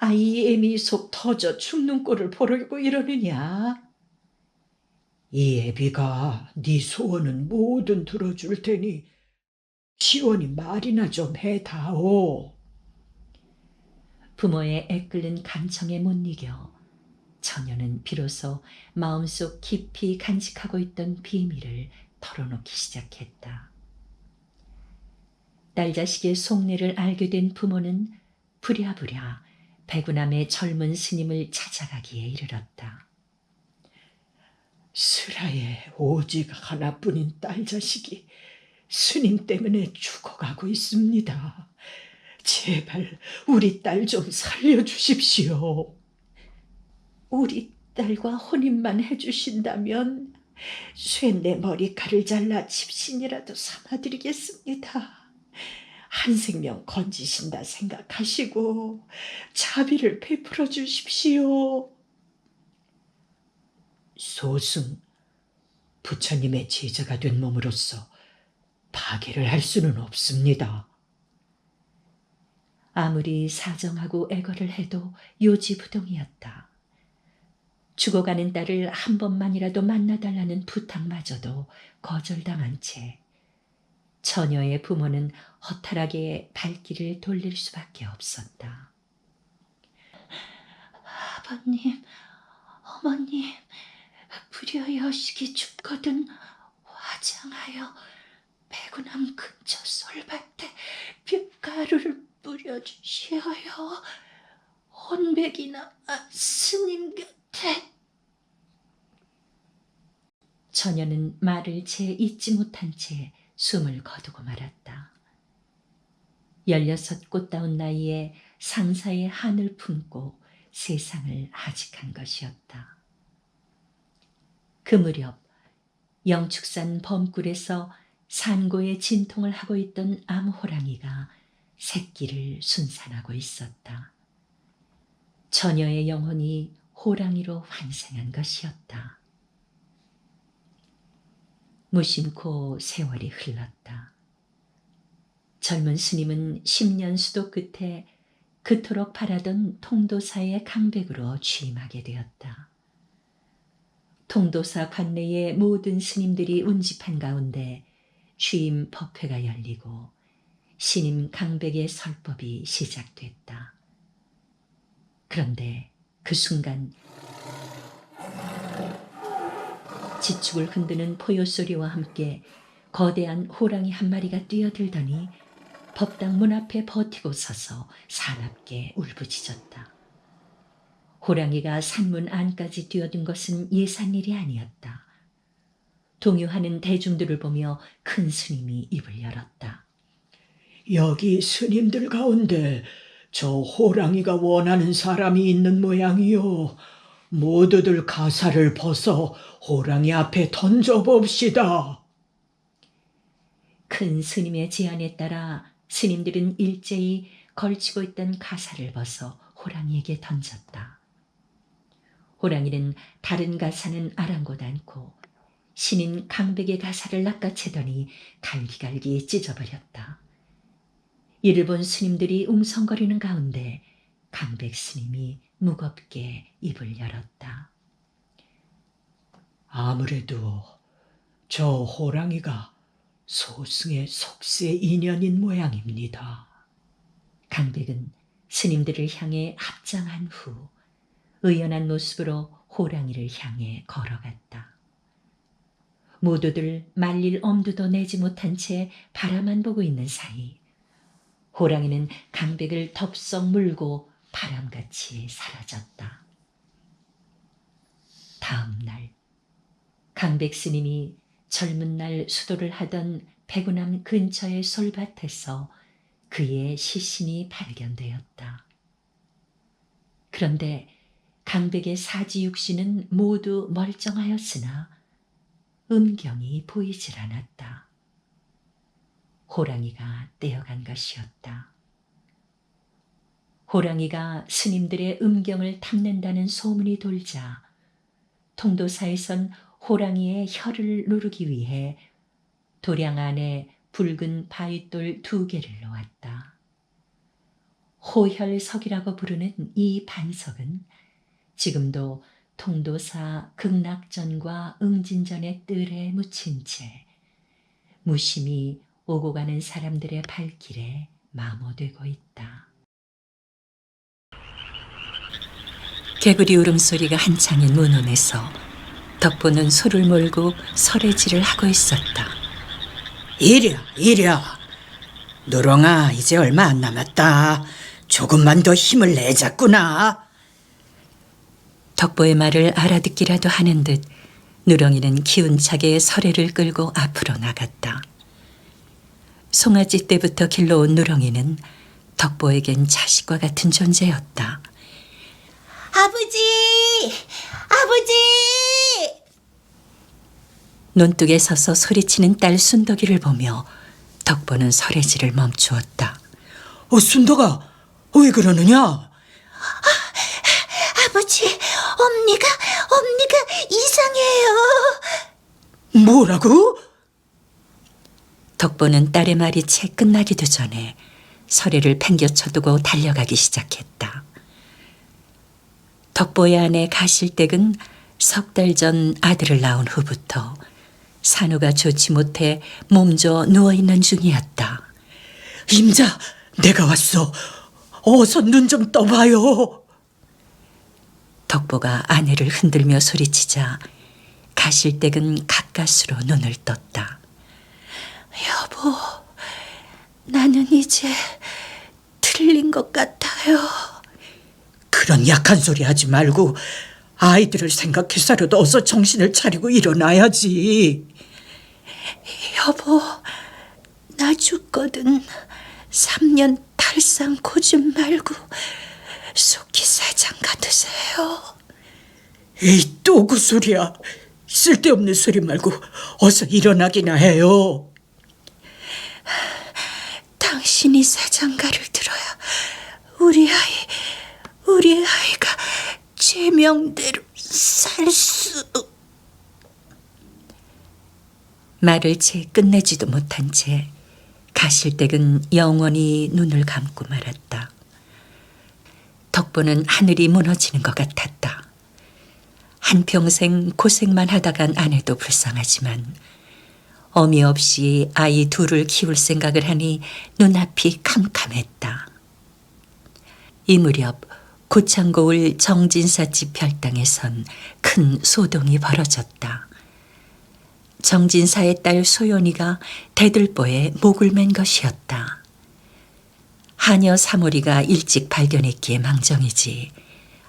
아이 애미 속 터져 죽는 꼴을 보려고 이러느냐? 이 애비가 네 소원은 뭐든 들어줄 테니 시원히 말이나 좀 해다오. 부모의 애끓는 간청에 못 이겨 처녀는 비로소 마음속 깊이 간직하고 있던 비밀을 털어놓기 시작했다. 딸 자식의 속내를 알게 된 부모는 부랴부랴 백운암의 젊은 스님을 찾아가기에 이르렀다. 슬하에 오직 하나뿐인 딸 자식이 스님 때문에 죽어가고 있습니다. 제발 우리 딸 좀 살려주십시오. 우리 딸과 혼인만 해주신다면 쇠내 머리칼을 잘라 집신이라도 삼아드리겠습니다. 한 생명 건지신다 생각하시고 자비를 베풀어 주십시오. 소승, 부처님의 제자가 된 몸으로서 파괴를 할 수는 없습니다. 아무리 사정하고 애걸을 해도 요지부동이었다. 죽어가는 딸을 한 번만이라도 만나달라는 부탁마저도 거절당한 채 처녀의 부모는 허탈하게 발길을 돌릴 수밖에 없었다. 아버님, 어머님, 불여여식이 죽거든 화장하여 백운암 근처 솔밭에 볏가루를 뿌려주시어요. 혼백이나 스님 곁에. 처녀는 말을 채 잊지 못한 채 숨을 거두고 말았다. 16 꽃다운 나이에 상사의 한을 품고 세상을 하직한 것이었다. 그 무렵 영축산 범굴에서 산고의 진통을 하고 있던 암호랑이가 새끼를 순산하고 있었다. 처녀의 영혼이 호랑이로 환생한 것이었다. 무심코 세월이 흘렀다. 젊은 스님은 10년 수도 끝에 그토록 바라던 통도사의 강백으로 취임하게 되었다. 통도사 관내의 모든 스님들이 운집한 가운데 취임 법회가 열리고 신임 강백의 설법이 시작됐다. 그런데 그 순간 지축을 흔드는 포효 소리와 함께 거대한 호랑이 한 마리가 뛰어들더니 법당 문 앞에 버티고 서서 사납게 울부짖었다. 호랑이가 산문 안까지 뛰어든 것은 예산 일이 아니었다. 동요하는 대중들을 보며 큰 스님이 입을 열었다. 여기 스님들 가운데 저 호랑이가 원하는 사람이 있는 모양이요. 모두들 가사를 벗어 호랑이 앞에 던져봅시다. 큰 스님의 제안에 따라 스님들은 일제히 걸치고 있던 가사를 벗어 호랑이에게 던졌다. 호랑이는 다른 가사는 아랑곳 않고 신인 강백의 가사를 낚아채더니 갈기갈기 찢어버렸다. 이를 본 스님들이 웅성거리는 가운데 강백 스님이 무겁게 입을 열었다. 아무래도 저 호랑이가 소승의 속세 인연인 모양입니다. 강백은 스님들을 향해 합장한 후 의연한 모습으로 호랑이를 향해 걸어갔다. 모두들 말릴 엄두도 내지 못한 채 바라만 보고 있는 사이 호랑이는 강백을 덥석 물고 바람같이 사라졌다. 다음 날 강백 스님이 젊은 날 수도를 하던 백운암 근처의 솔밭에서 그의 시신이 발견되었다. 그런데 강백의 사지육신은 모두 멀쩡하였으나 음경이 보이질 않았다. 호랑이가 떼어간 것이었다. 호랑이가 스님들의 음경을 탐낸다는 소문이 돌자 통도사에선 호랑이의 혀를 누르기 위해 도량 안에 붉은 바윗돌 2개를 놓았다. 호혈석이라고 부르는 이 반석은 지금도 통도사 극락전과 응진전의 뜰에 묻힌 채 무심히 오고 가는 사람들의 발길에 마모되고 있다. 개구리 울음소리가 한창인 문원에서 덕보는 소를 몰고 설해질을 하고 있었다. 이랴. 누렁아, 이제 얼마 안 남았다. 조금만 더 힘을 내자꾸나. 덕보의 말을 알아듣기라도 하는 듯 누렁이는 기운차게 설해를 끌고 앞으로 나갔다. 송아지 때부터 길러온 누렁이는 덕보에겐 자식과 같은 존재였다. 아버지! 논둑에 서서 소리치는 딸 순덕이를 보며 덕보는 설해질을 멈추었다. 순덕아, 왜 그러느냐? 아버지, 엄니가 이상해요. 뭐라고? 덕보는 딸의 말이 채 끝나기도 전에 설해를 팽겨쳐두고 달려가기 시작했다. 덕보의 아내 가실댁은 3달 전 아들을 낳은 후부터 산후가 좋지 못해 몸져 누워있는 중이었다. 임자, 내가 왔어. 어서 눈 좀 떠봐요. 덕보가 아내를 흔들며 소리치자 가실댁은 가까스로 눈을 떴다. 여보, 나는 이제 틀린 것 같아요. 그런 약한 소리 하지 말고 아이들을 생각해서라도 어서 정신을 차리고 일어나야지. 여보, 나 죽거든. 3년 탈상 고집 말고 속기 사장 같으세요. 에이, 또 그 소리야. 쓸데없는 소리 말고 어서 일어나기나 해요. 당신이 사장가를 들어야 우리 아이가 제명대로 살 수. 말을 채 끝내지도 못한 채 가실댁은 영원히 눈을 감고 말았다. 덕보는 하늘이 무너지는 것 같았다. 한평생 고생만 하다 간 아내도 불쌍하지만 어미 없이 아이 둘을 키울 생각을 하니 눈앞이 캄캄했다. 이 무렵 고창고을 정진사집 별당에선 큰 소동이 벌어졌다. 정진사의 딸 소연이가 대들보에 목을 맨 것이었다. 하녀 사모리가 일찍 발견했기에 망정이지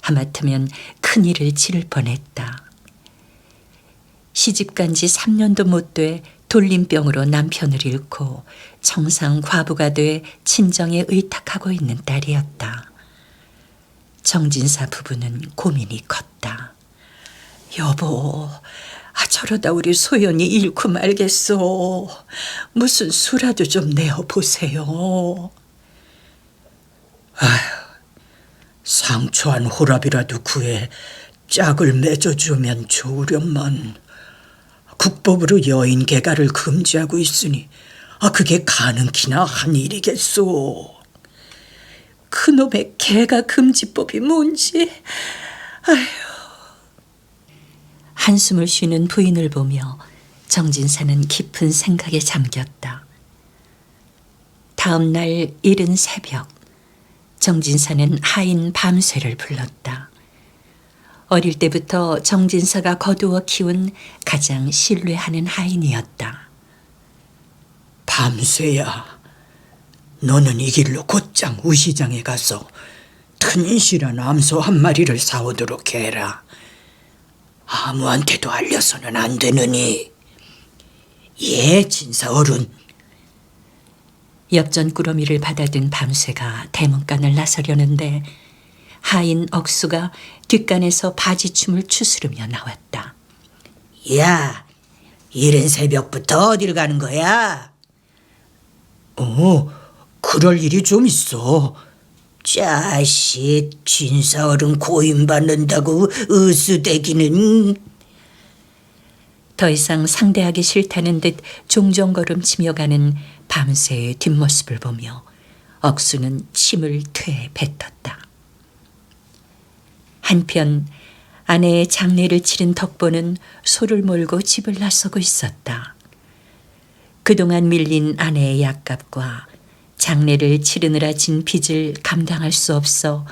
하마터면 큰일을 치를 뻔했다. 시집간 지 3년도 못 돼 돌림병으로 남편을 잃고 청상 과부가 돼 친정에 의탁하고 있는 딸이었다. 정진사 부부는 고민이 컸다. 여보, 저러다 우리 소연이 잃고 말겠소. 무슨 수라도 좀 내어보세요. 상처한 호랍이라도 구해 짝을 맺어주면 좋으련만 국법으로 여인 개가를 금지하고 있으니 그게 가능키나 한 일이겠소. 그놈의 개가 금지법이 뭔지. 한숨을 쉬는 부인을 보며 정진사는 깊은 생각에 잠겼다. 다음 날 이른 새벽 정진사는 하인 밤새를 불렀다. 어릴 때부터 정진사가 거두어 키운 가장 신뢰하는 하인이었다. 밤새야, 너는 이 길로 곧장 우시장에 가서 튼실한 암소 한 마리를 사오도록 해라. 아무한테도 알려서는 안 되느니. 예, 진사 어른. 엽전 꾸러미를 받아든 밤새가 대문간을 나서려는데 하인 억수가 뒷간에서 바지춤을 추스르며 나왔다. 야, 이른 새벽부터 어딜 가는 거야? 그럴 일이 좀 있어. 자식, 진사어른 고임 받는다고 으스대기는. 더 이상 상대하기 싫다는 듯 종종걸음치며 가는 밤새의 뒷모습을 보며 억수는 침을 퇴 뱉었다. 한편 아내의 장례를 치른 덕보는 소를 몰고 집을 나서고 있었다. 그동안 밀린 아내의 약값과 장례를 치르느라 진 빚을 감당할 수 없어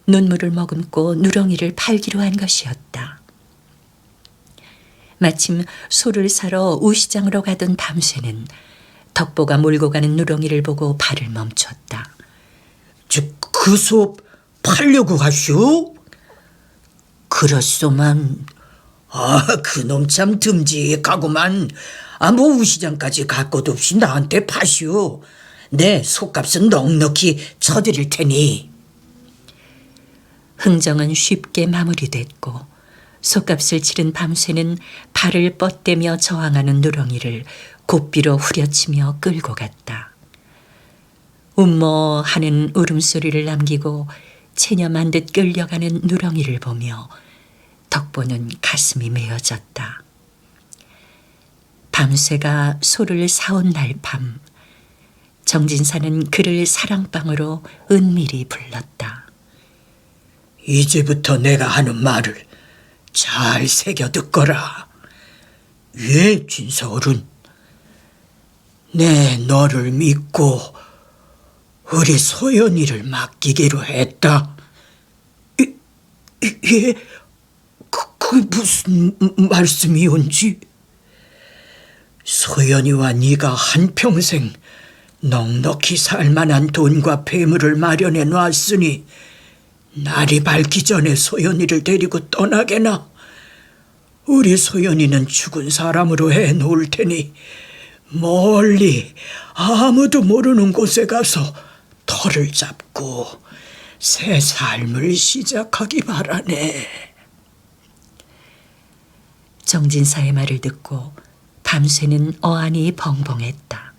눈물을 머금고 누렁이를 팔기로 한 것이었다. 마침 소를 사러 우시장으로 가던 밤새는 덕보가 몰고 가는 누렁이를 보고 발을 멈췄다. 그 소 팔려고 하쇼? 그렇소만. 그놈 참 듬직하구만. 뭐 우시장까지 갈 것 없이 나한테 파시오. 내 소값은 넉넉히 쳐드릴 테니. 흥정은 쉽게 마무리됐고 소값을 치른 밤새는 발을 뻗대며 저항하는 누렁이를 고삐로 후려치며 끌고 갔다. 움머 하는 울음소리를 남기고 체념한 듯 끌려가는 누렁이를 보며 덕보는 가슴이 메어졌다. 밤새가 소를 사온 날 밤, 정진사는 그를 사랑방으로 은밀히 불렀다. 이제부터 내가 하는 말을 잘 새겨 듣거라. 예, 진사어른. 내 너를 믿고 우리 소연이를 맡기기로 했다. 예? 그게 무슨 말씀이온지? 소연이와 네가 한평생 넉넉히 살만한 돈과 폐물을 마련해 놨으니 날이 밝기 전에 소연이를 데리고 떠나게나. 우리 소연이는 죽은 사람으로 해놓을 테니 멀리 아무도 모르는 곳에 가서 터를 잡고 새 삶을 시작하기 바라네. 정진사의 말을 듣고 밤새는 어안이 벙벙했다.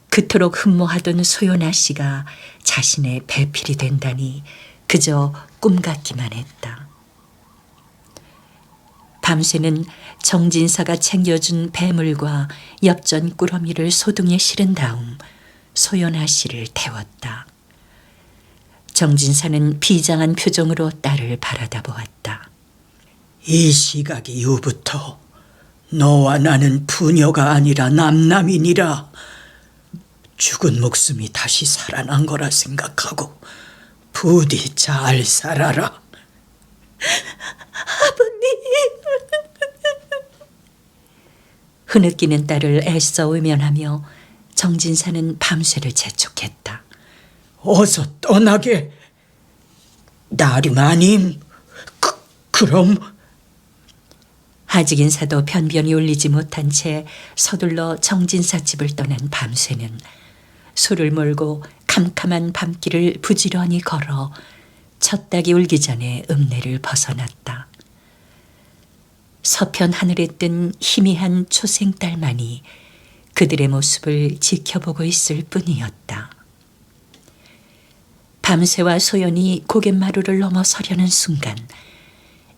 그토록 흠모하던 소연아 씨가 자신의 배필이 된다니 그저 꿈 같기만 했다. 밤새는 정진사가 챙겨준 배물과 엽전 꾸러미를 소등에 실은 다음 소연아 씨를 태웠다. 정진사는 비장한 표정으로 딸을 바라다 보았다. 이 시각 이후부터 너와 나는 부녀가 아니라 남남이니라. 죽은 목숨이 다시 살아난 거라 생각하고 부디 잘 살아라. 흐느끼는 딸을 애써 외면하며 정진사는 밤새를 재촉했다. 어서 떠나게. 나리마님, 그럼. 하직인사도 변변이 울리지 못한 채 서둘러 정진사 집을 떠난 밤새는 소를 몰고 캄캄한 밤길을 부지런히 걸어 첫 닭이 울기 전에 읍내를 벗어났다. 서편 하늘에 뜬 희미한 초생딸만이 그들의 모습을 지켜보고 있을 뿐이었다. 밤새와 소연이 고갯마루를 넘어서려는 순간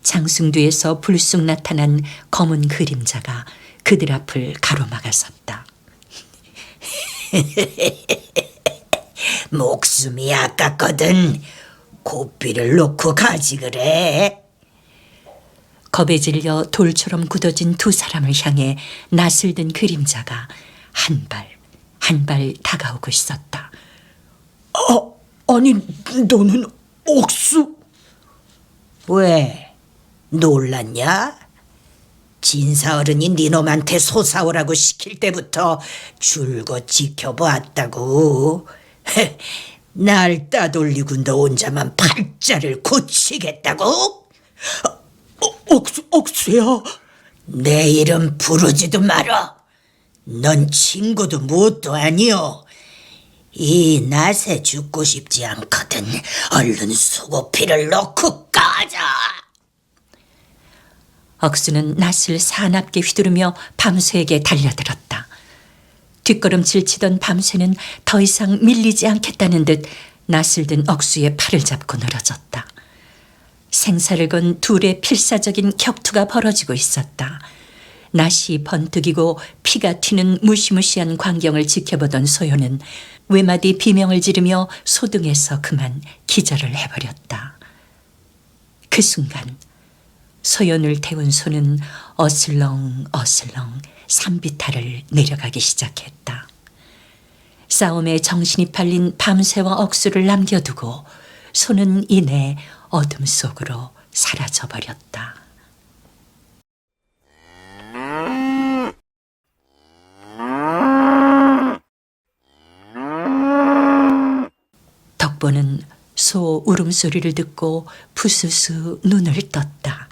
장승 뒤에서 불쑥 나타난 검은 그림자가 그들 앞을 가로막아섰다. 목숨이 아깝거든 고삐를 놓고 가지 그래. 겁에 질려 돌처럼 굳어진 두 사람을 향해 낯을 든 그림자가 한 발 다가오고 있었다. 아니 너는 옥수? 왜? 놀랐냐? 진사어른이 니놈한테 소사오라고 시킬 때부터 줄곧 지켜보았다고. 날 따돌리고 너 혼자만 팔자를 고치겠다고? 억수야. 내 이름 부르지도 마라. 넌 친구도 뭣도 아니오. 이 낫에 죽고 싶지 않거든. 얼른 수고피를 놓고 가자. 억수는 낫을 사납게 휘두르며 밤새에게 달려들었다. 뒷걸음질 치던 밤새는 더 이상 밀리지 않겠다는 듯 낫을 든 억수의 팔을 잡고 늘어졌다. 생사를 건 둘의 필사적인 격투가 벌어지고 있었다. 낫이 번뜩이고 피가 튀는 무시무시한 광경을 지켜보던 소요는 외마디 비명을 지르며 소등에서 그만 기절을 해버렸다. 그 순간 소연을 태운 소는 어슬렁어슬렁 산비탈을 내려가기 시작했다. 싸움에 정신이 팔린 밤새와 억수를 남겨두고 소는 이내 어둠 속으로 사라져버렸다. 덕보는 소 울음소리를 듣고 부스스 눈을 떴다.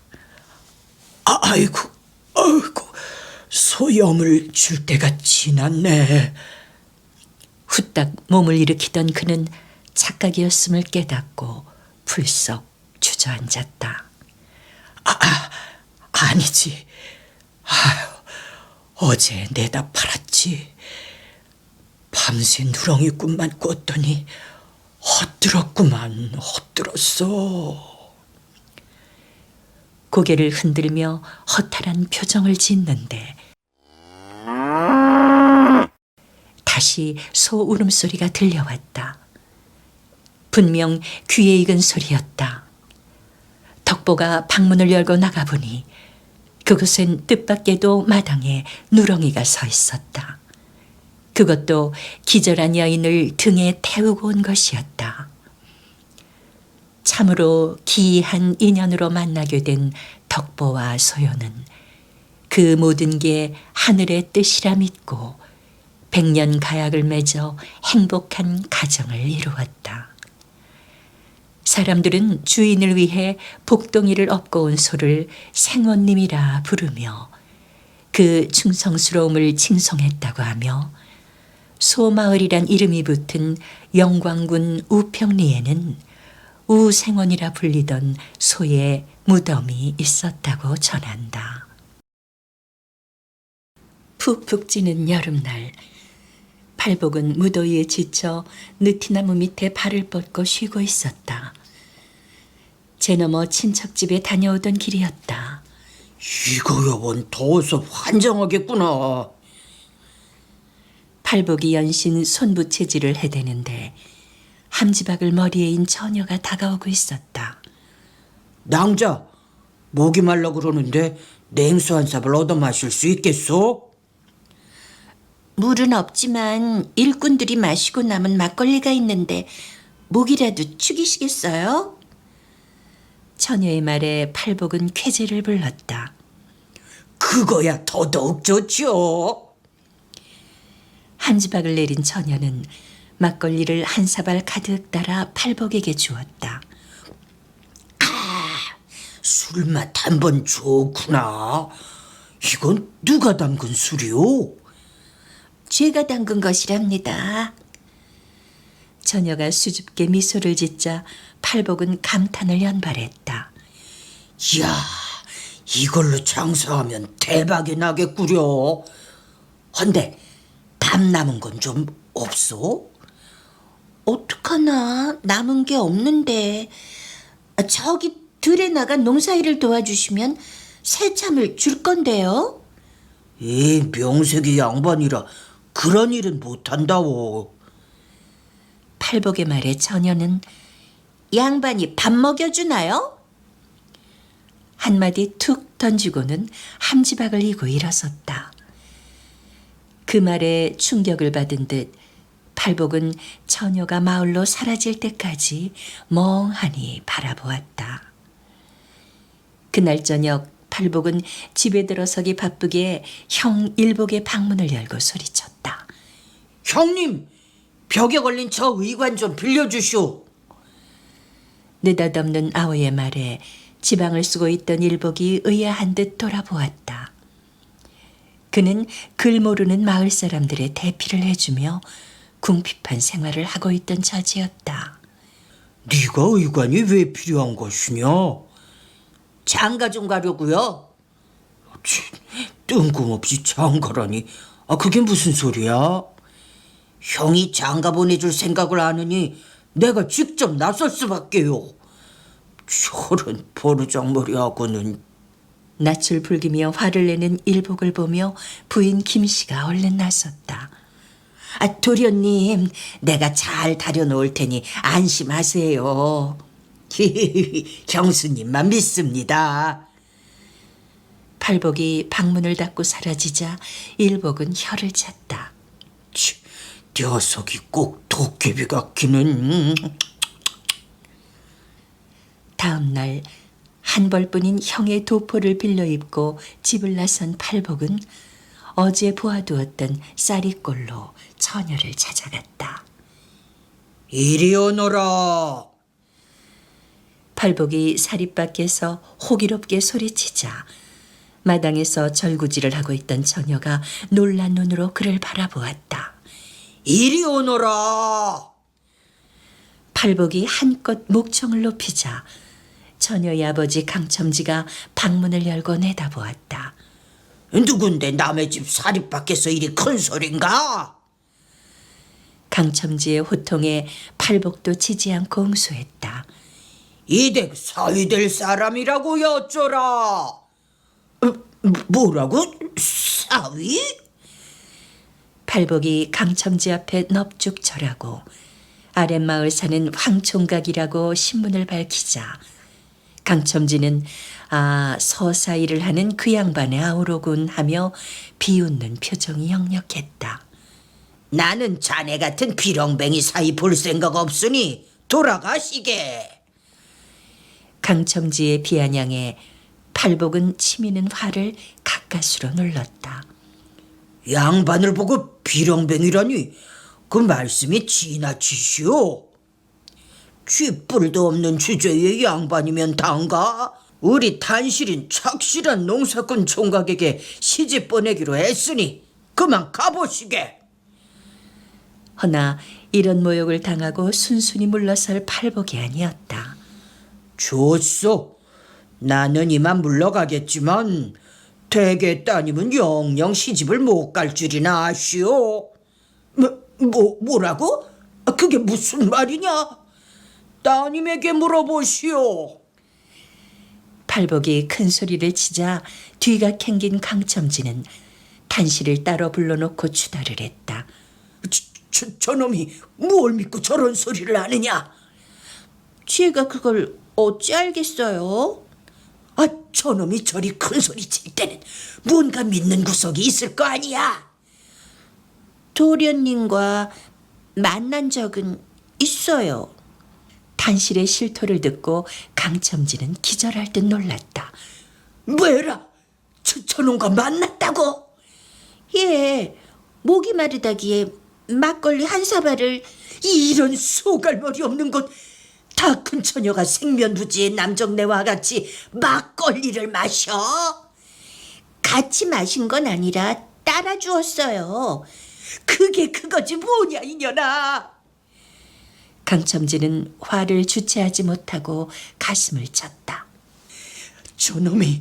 아이고, 소염을 줄 때가 지났네. 후딱 몸을 일으키던 그는 착각이었음을 깨닫고 풀썩 주저앉았다. 아니지. 어제 내다 팔았지. 밤새 누렁이 꿈만 꿨더니 헛들었구만, 헛들었어. 고개를 흔들며 허탈한 표정을 짓는데 다시 소 울음소리가 들려왔다. 분명 귀에 익은 소리였다. 덕보가 방문을 열고 나가보니 그곳엔 뜻밖에도 마당에 누렁이가 서 있었다. 그것도 기절한 여인을 등에 태우고 온 것이었다. 참으로 기이한 인연으로 만나게 된 덕보와 소요는 그 모든 게 하늘의 뜻이라 믿고 백년 가약을 맺어 행복한 가정을 이루었다. 사람들은 주인을 위해 복동이를 업고 온 소를 생원님이라 부르며 그 충성스러움을 칭송했다고 하며 소마을이란 이름이 붙은 영광군 우평리에는 우생원이라 불리던 소의 무덤이 있었다고 전한다. 푹푹 찌는 여름날, 팔복은 무더위에 지쳐 느티나무 밑에 발을 뻗고 쉬고 있었다. 제 너머 친척집에 다녀오던 길이었다. 이거 여본 더워서 환장하겠구나. 팔복이 연신 손부채질을 해대는데 함지박을 머리에 인 처녀가 다가오고 있었다. 낭자, 목이 말라 그러는데 냉수 한 삽을 얻어 마실 수 있겠소? 물은 없지만 일꾼들이 마시고 남은 막걸리가 있는데 목이라도 축이시겠어요? 처녀의 말에 팔복은 쾌재를 불렀다. 그거야 더더욱 좋죠. 함지박을 내린 처녀는 막걸리를 한 사발 가득 따라 팔복에게 주었다. 술맛 한번 좋구나. 이건 누가 담근 술이오? 제가 담근 것이랍니다. 처녀가 수줍게 미소를 짓자 팔복은 감탄을 연발했다. 이야, 이걸로 장사하면 대박이 나겠구려. 헌데 담 남은 건 좀 없소? 어떡하나 남은 게 없는데 저기 들에 나가 농사일을 도와주시면 새참을 줄 건데요. 이 명색이 양반이라 그런 일은 못한다오. 팔복의 말에 처녀는 양반이 밥 먹여주나요? 한마디 툭 던지고는 함지박을 이고 일어섰다. 그 말에 충격을 받은 듯 팔복은 처녀가 마을로 사라질 때까지 멍하니 바라보았다. 그날 저녁 팔복은 집에 들어서기 바쁘게 형 일복의 방문을 열고 소리쳤다. 형님, 벽에 걸린 저 의관 좀 빌려주시오. 느닷없는 아우의 말에 지방을 쓰고 있던 일복이 의아한 듯 돌아보았다. 그는 글 모르는 마을 사람들의 대피를 해주며 궁핍한 생활을 하고 있던 처지였다. 네가 의관이 왜 필요한 것이냐? 장가 좀 가려고요. 치, 뜬금없이 장가라니. 그게 무슨 소리야? 형이 장가 보내줄 생각을 하느니 내가 직접 나설 수밖에요. 저런 버르장머리하고는. 낯을 불기며 화를 내는 일복을 보며 부인 김씨가 얼른 나섰다. 도련님, 내가 잘 다려놓을 테니 안심하세요. 형수님만 믿습니다. 팔복이 방문을 닫고 사라지자 일복은 혀를 찼다. 치, 녀석이 꼭 도깨비 같기는. 다음 날 한 벌뿐인 형의 도포를 빌려 입고 집을 나선 팔복은 어제 보아두었던 쌀이꼴로 처녀를 찾아갔다. 이리 오너라. 팔복이 사립밖에서 호기롭게 소리치자 마당에서 절구질을 하고 있던 처녀가 놀란 눈으로 그를 바라보았다. 이리 오너라. 팔복이 한껏 목청을 높이자 처녀의 아버지 강첨지가 방문을 열고 내다보았다. 누군데 남의 집 사립밖에서 이리 큰 소린가? 강첨지의 호통에 팔복도 지지 않고 응수했다. 이댁 사위 될 사람이라고 여쭤라. 뭐라고? 사위? 팔복이 강첨지 앞에 넙죽 절하고 아랫마을 사는 황총각이라고 신문을 밝히자 강첨지는 서사일을 하는 그 양반의 아우로군 하며 비웃는 표정이 역력했다. 나는 자네 같은 비렁뱅이 사이 볼 생각 없으니 돌아가시게. 강첨지의 비아냥에 팔복은 치미는 화를 가까스로 눌렀다. 양반을 보고 비렁뱅이라니, 그 말씀이 지나치시오. 쥐뿔도 없는 주제의 양반이면 단가? 우리 단실인 착실한 농사꾼 총각에게 시집 보내기로 했으니 그만 가보시게. 허나 이런 모욕을 당하고 순순히 물러설 팔복이 아니었다. 좋소. 나는 이만 물러가겠지만 대개 따님은 영영 시집을 못 갈 줄이나 아시오. 뭐라고? 그게 무슨 말이냐? 따님에게 물어보시오. 팔복이 큰 소리를 치자 뒤가 캥긴 강첨지는 단실을 따로 불러놓고 추달을 했다. 저놈이 뭘 믿고 저런 소리를 하느냐? 제가 그걸 어찌 알겠어요? 저놈이 저리 큰 소리 칠 때는 뭔가 믿는 구석이 있을 거 아니야. 도련님과 만난 적은 있어요. 단실의 실토를 듣고 강첨지는 기절할 듯 놀랐다. 뭐라? 저놈과 만났다고? 예, 목이 마르다기에 막걸리 한 사발을. 이런 소갈머리 없는 것. 다 큰 처녀가 생면부지의 남정네와 같이 막걸리를 마셔? 같이 마신 건 아니라 따라 주었어요. 그게 그거지 뭐냐 이년아. 강첨지는 화를 주체하지 못하고 가슴을 쳤다. 저놈이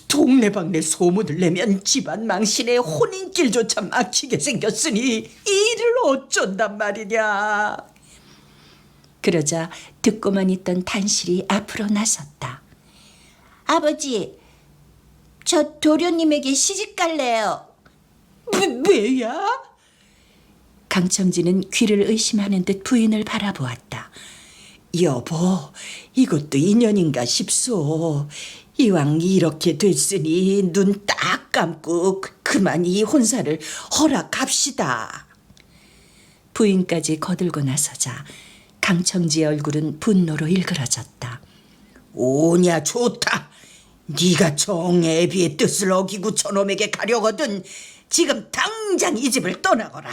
동네방네 소문을 내면 집안 망신에 혼인길조차 막히게 생겼으니 이를 어쩐단 말이냐. 그러자 듣고만 있던 단실이 앞으로 나섰다. 아버지, 저 도련님에게 시집 갈래요. 왜야? 강첨지는 귀를 의심하는 듯 부인을 바라보았다. 여보, 이것도 인연인가 싶소. 이왕 이렇게 됐으니 눈 딱 감고 그만 이 혼사를 허락합시다. 부인까지 거들고 나서자 강첨지의 얼굴은 분노로 일그러졌다. 오냐 좋다. 네가 정애비의 뜻을 어기고 저놈에게 가려거든 지금 당장 이 집을 떠나거라.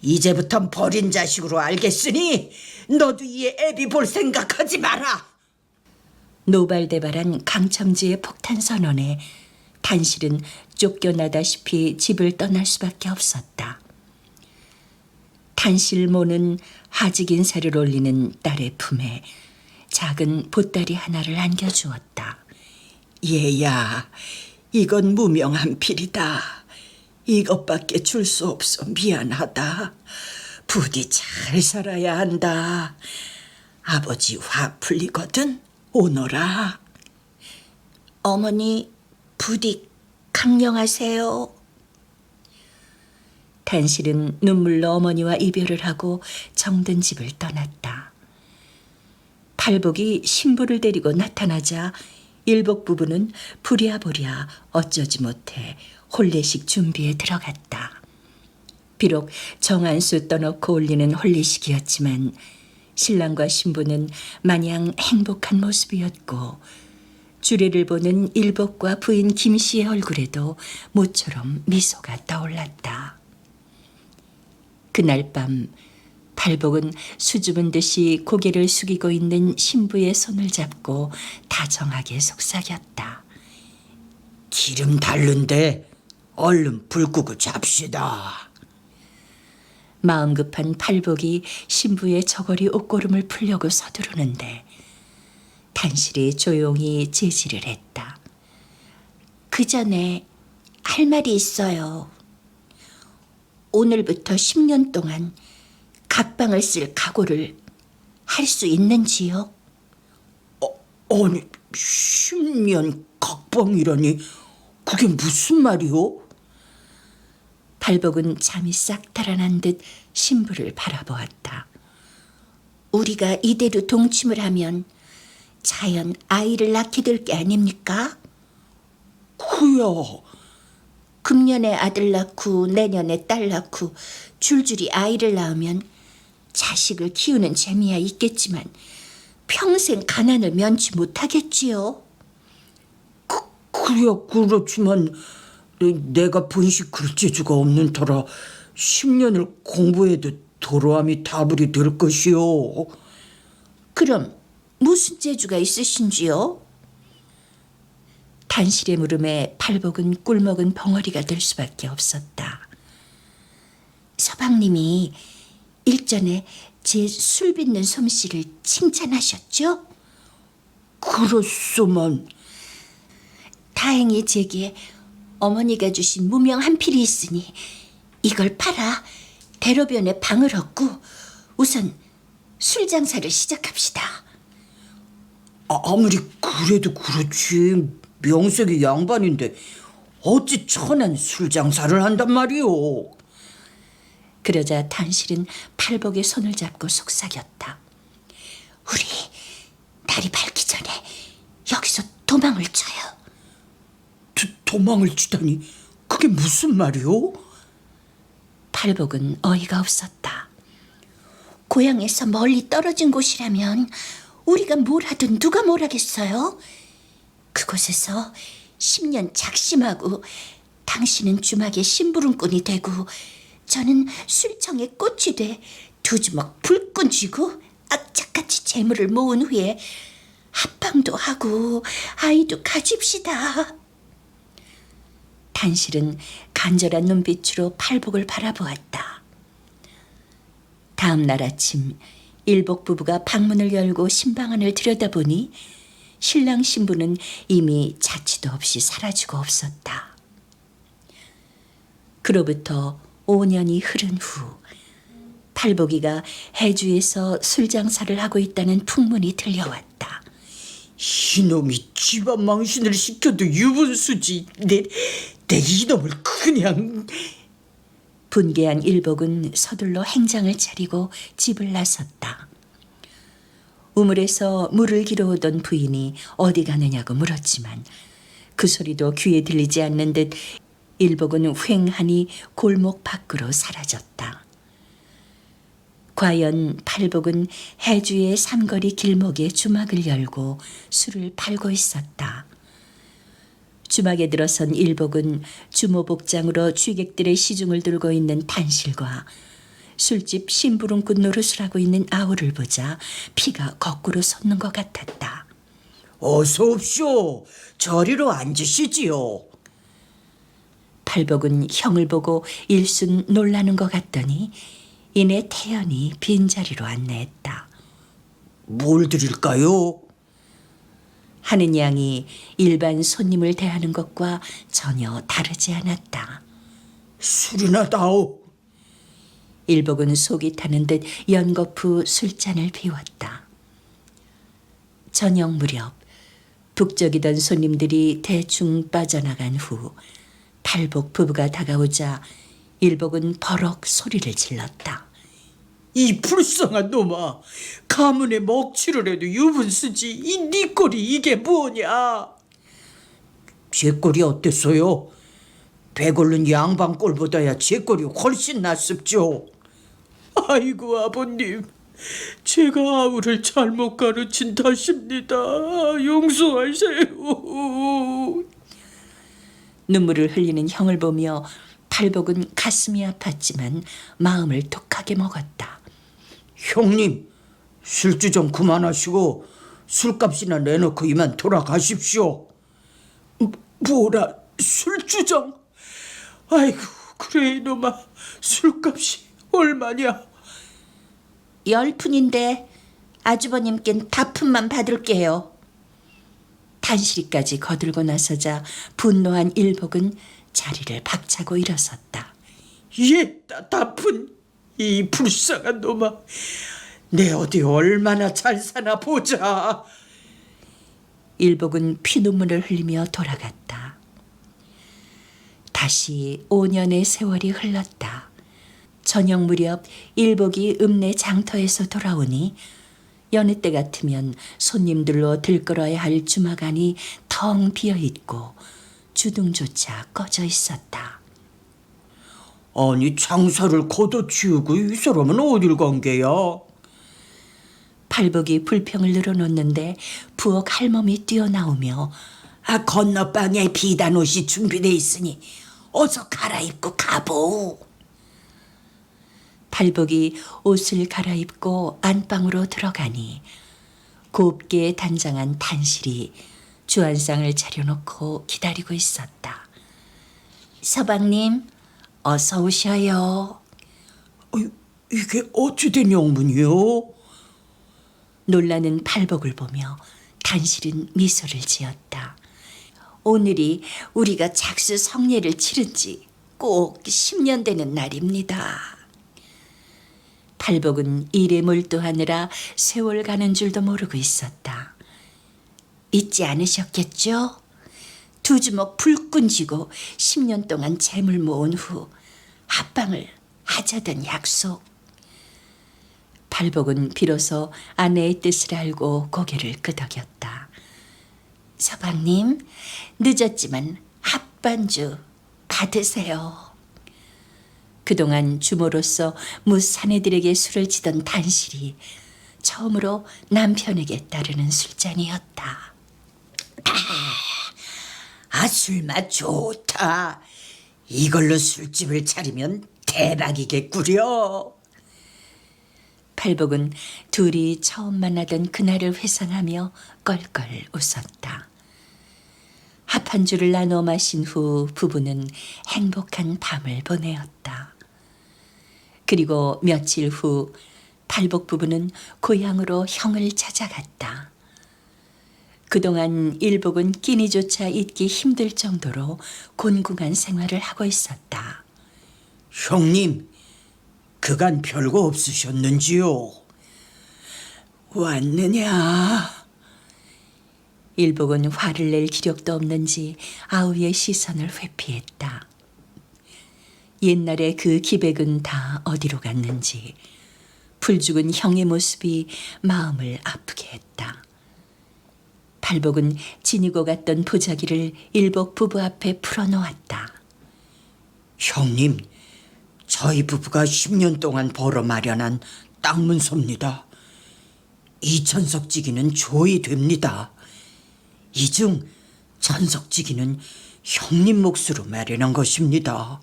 이제부턴 버린 자식으로 알겠으니 너도 이 애비 볼 생각하지 마라. 노발대발한 강첨지의 폭탄 선언에 단실은 쫓겨나다시피 집을 떠날 수밖에 없었다. 탄실모는 하직 인사를 올리는 딸의 품에 작은 보따리 하나를 안겨주었다. 얘야, 이건 무명한 필이다. 이것밖에 줄 수 없어 미안하다. 부디 잘 살아야 한다. 아버지 화 풀리거든 오너라. 어머니, 부디 강령하세요. 탄실은 눈물로 어머니와 이별을 하고 정든 집을 떠났다. 팔복이 신부를 데리고 나타나자 일복 부부는 부랴부랴 어쩌지 못해 혼례식 준비에 들어갔다. 비록 정한수 떠놓고 올리는 혼례식이었지만 신랑과 신부는 마냥 행복한 모습이었고 주례를 보는 일복과 부인 김씨의 얼굴에도 모처럼 미소가 떠올랐다. 그날 밤 팔복은 수줍은 듯이 고개를 숙이고 있는 신부의 손을 잡고 다정하게 속삭였다. 기름 달른데 얼른 불 끄고 잡시다. 마음 급한 팔복이 신부의 저고리 옷고름을 풀려고 서두르는데 탄실이 조용히 제지를 했다. 그 전에 할 말이 있어요. 오늘부터 10년 동안 각방을 쓸 각오를 할 수 있는지요? 아니 10년 각방이라니 그게 무슨 말이오? 팔복은 잠이 싹 달아난 듯 신부를 바라보았다. 우리가 이대로 동침을 하면 자연 아이를 낳게 될 게 아닙니까? 그야 금년에 아들 낳고 내년에 딸 낳고 줄줄이 아이를 낳으면 자식을 키우는 재미야 있겠지만 평생 가난을 면치 못하겠지요. 그야 그렇지만 내가 본식 글재주가 없는 터라 10년을 공부해도 도로함이 다불이 될 것이오. 그럼 무슨 재주가 있으신지요? 탄실의 물음에 팔복은 꿀먹은 벙어리가 될 수밖에 없었다. 서방님이 일전에 제 술 빚는 솜씨를 칭찬하셨죠? 그렇소만 다행히 제게 어머니가 주신 무명 한 필이 있으니 이걸 팔아 대로변에 방을 얻고 우선 술 장사를 시작합시다. 아무리 그래도 그렇지 명색이 양반인데 어찌 천한 술장사를 한단 말이오. 그러자 탄실은 팔복의 손을 잡고 속삭였다. 우리 날이 밝기 전에 여기서 도망을 쳐요. 도망을 치다니 그게 무슨 말이오? 팔복은 어이가 없었다. 고향에서 멀리 떨어진 곳이라면 우리가 뭘 하든 누가 뭘 하겠어요? 그곳에서 10년 작심하고 당신은 주막의 심부름꾼이 되고 저는 술청에 꽃이 돼 두 주먹 불끈 쥐고 악착같이 재물을 모은 후에 합방도 하고 아이도 가집시다. 탄실은 간절한 눈빛으로 팔복을 바라보았다. 다음 날 아침 일복 부부가 방문을 열고 신방안을 들여다보니 신랑 신부는 이미 자취도 없이 사라지고 없었다. 그로부터 5년이 흐른 후 팔복이가 해주에서 술장사를 하고 있다는 풍문이 들려왔다. 이놈이 집안 망신을 시켜도 유분수지. 내 이놈을 그냥. 분개한 일복은 서둘러 행장을 차리고 집을 나섰다. 우물에서 물을 길어오던 부인이 어디 가느냐고 물었지만 그 소리도 귀에 들리지 않는 듯 일복은 휑하니 골목 밖으로 사라졌다. 과연 팔복은 해주의 삼거리 길목에 주막을 열고 술을 팔고 있었다. 주막에 들어선 일복은 주모복장으로 취객들의 시중을 들고 있는 탄실과 술집 심부름꾼 노릇을 하고 있는 아우를 보자 피가 거꾸로 솟는 것 같았다. 어서 옵쇼. 저리로 앉으시지요. 팔복은 형을 보고 일순 놀라는 것 같더니 이내 태연히 빈자리로 안내했다. 뭘 드릴까요? 하는 양이 일반 손님을 대하는 것과 전혀 다르지 않았다. 술이나 다오. 일복은 속이 타는 듯 연거푸 술잔을 비웠다. 저녁 무렵 북적이던 손님들이 대충 빠져나간 후 팔복 부부가 다가오자 일복은 버럭 소리를 질렀다. 이 불쌍한 놈아, 가문에 먹칠을 해도 유분수지. 이 네 꼴이 이게 뭐냐? 제 꼴이 어땠어요? 배골른 양반 꼴보다야 제 꼴이 훨씬 낫습죠. 아이고 아버님, 제가 아우를 잘못 가르친 탓입니다. 용서하세요. 눈물을 흘리는 형을 보며 팔복은 가슴이 아팠지만 마음을 독하게 먹었다. 형님, 술주 좀 그만하시고 술값이나 내놓고 이만 돌아가십시오. 뭐라, 술주정? 아이고, 그래 이놈아, 술값이 얼마냐? 10푼인데 아주버님께는 다푼만 받을게요. 단실이까지 거들고 나서자 분노한 일복은 자리를 박차고 일어섰다. 예, 다푼 이 불쌍한 놈아, 내 어디 얼마나 잘 사나 보자. 일복은 피눈물을 흘리며 돌아갔다. 다시 5년의 세월이 흘렀다. 저녁 무렵 일복이 읍내 장터에서 돌아오니 여느 때 같으면 손님들로 들끓어야 할 주막안이 텅 비어있고 주둥조차 꺼져 있었다. 아니, 장사를 걷어치우고 이 사람은 어딜 간 게야? 팔복이 불평을 늘어놓는데 부엌 할멈이 뛰어나오며 건너방에 비단 옷이 준비돼 있으니 어서 갈아입고 가보. 팔복이 옷을 갈아입고 안방으로 들어가니 곱게 단장한 단실이 주안상을 차려놓고 기다리고 있었다. 서방님, 어서 오셔요. 이게 어찌된 영문이요? 놀라는 팔복을 보며 단실은 미소를 지었다. 오늘이 우리가 작수 성례를 치른 지 꼭 10년 되는 날입니다. 팔복은 일에 몰두하느라 세월 가는 줄도 모르고 있었다. 잊지 않으셨겠죠? 두 주먹 불끈 쥐고 10년 동안 재물 모은 후 합방을 하자던 약속. 팔복은 비로소 아내의 뜻을 알고 고개를 끄덕였다. 서방님, 늦었지만 합반주 받으세요. 그동안 주모로서 무사내들에게 술을 지던 단실이 처음으로 남편에게 따르는 술잔이었다. 술맛 좋다. 이걸로 술집을 차리면 대박이겠구려. 팔복은 둘이 처음 만나던 그날을 회상하며 껄껄 웃었다. 합한 줄을 나눠 마신 후 부부는 행복한 밤을 보내었다. 그리고 며칠 후 팔복 부부는 고향으로 형을 찾아갔다. 그동안 일복은 끼니조차 잊기 힘들 정도로 곤궁한 생활을 하고 있었다. 형님, 그간 별거 없으셨는지요? 왔느냐? 일복은 화를 낼 기력도 없는지 아우의 시선을 회피했다. 옛날에 그 기백은 다 어디로 갔는지 풀죽은 형의 모습이 마음을 아프게 했다. 팔복은 지니고 갔던 보자기를 일복 부부 앞에 풀어놓았다. 형님, 저희 부부가 10년 동안 벌어 마련한 땅 문서입니다. 2천석지기는 조이 됩니다. 이중 천석지기는 형님 몫으로 마련한 것입니다.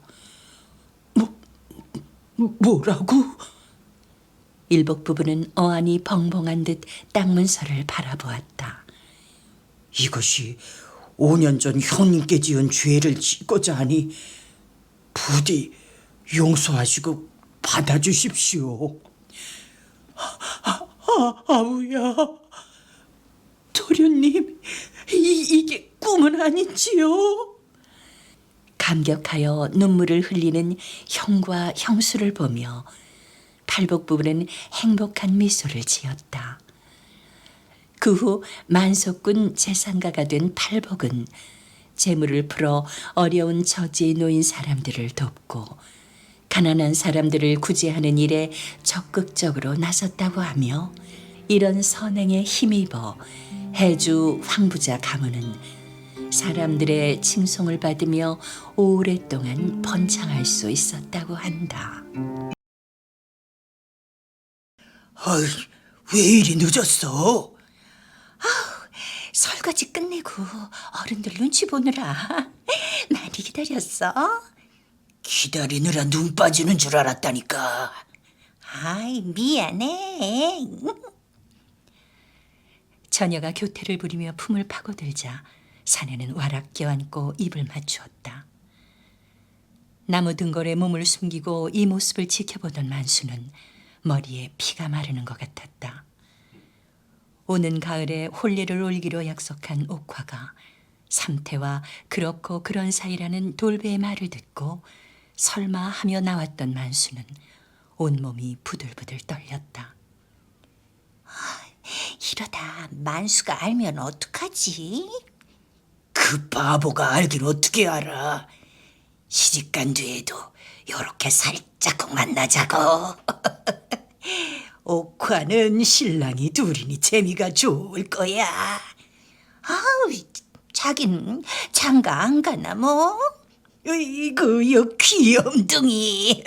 뭐라고? 일복 부부는 어안이 벙벙한 듯 땅 문서를 바라보았다. 이것이 5년 전 형님께 지은 죄를 짓고자 하니 부디 용서하시고 받아주십시오. 아우야, 도련님, 이게 꿈은 아닌지요? 감격하여 눈물을 흘리는 형과 형수를 보며 팔복 부부는 행복한 미소를 지었다. 그 후 만석군 재산가가 된 팔복은 재물을 풀어 어려운 처지에 놓인 사람들을 돕고 가난한 사람들을 구제하는 일에 적극적으로 나섰다고 하며 이런 선행에 힘입어 해주 황부자 가문은 사람들의 칭송을 받으며 오랫동안 번창할 수 있었다고 한다. 아이, 왜 이리 늦었어? 설거지 끝내고 어른들 눈치 보느라 많이 기다렸어. 기다리느라 눈 빠지는 줄 알았다니까. 아이, 미안해. 처녀가 교태를 부리며 품을 파고들자 사내는 와락 껴안고 입을 맞추었다. 나무 등골에 몸을 숨기고 이 모습을 지켜보던 만수는 머리에 피가 마르는 것 같았다. 오는 가을에 혼례를 올기로 약속한 옥화가 삼태와 그렇고 그런 사이라는 돌배의 말을 듣고 설마 하며 나왔던 만수는 온몸이 부들부들 떨렸다. 이러다 만수가 알면 어떡하지? 그 바보가 알긴 어떻게 알아? 시집간 뒤에도 요렇게 살짝 만나자고. 옥화는 신랑이 둘이니 재미가 좋을 거야. 아우, 자긴 장가 안 가나 뭐? 이거 귀염둥이.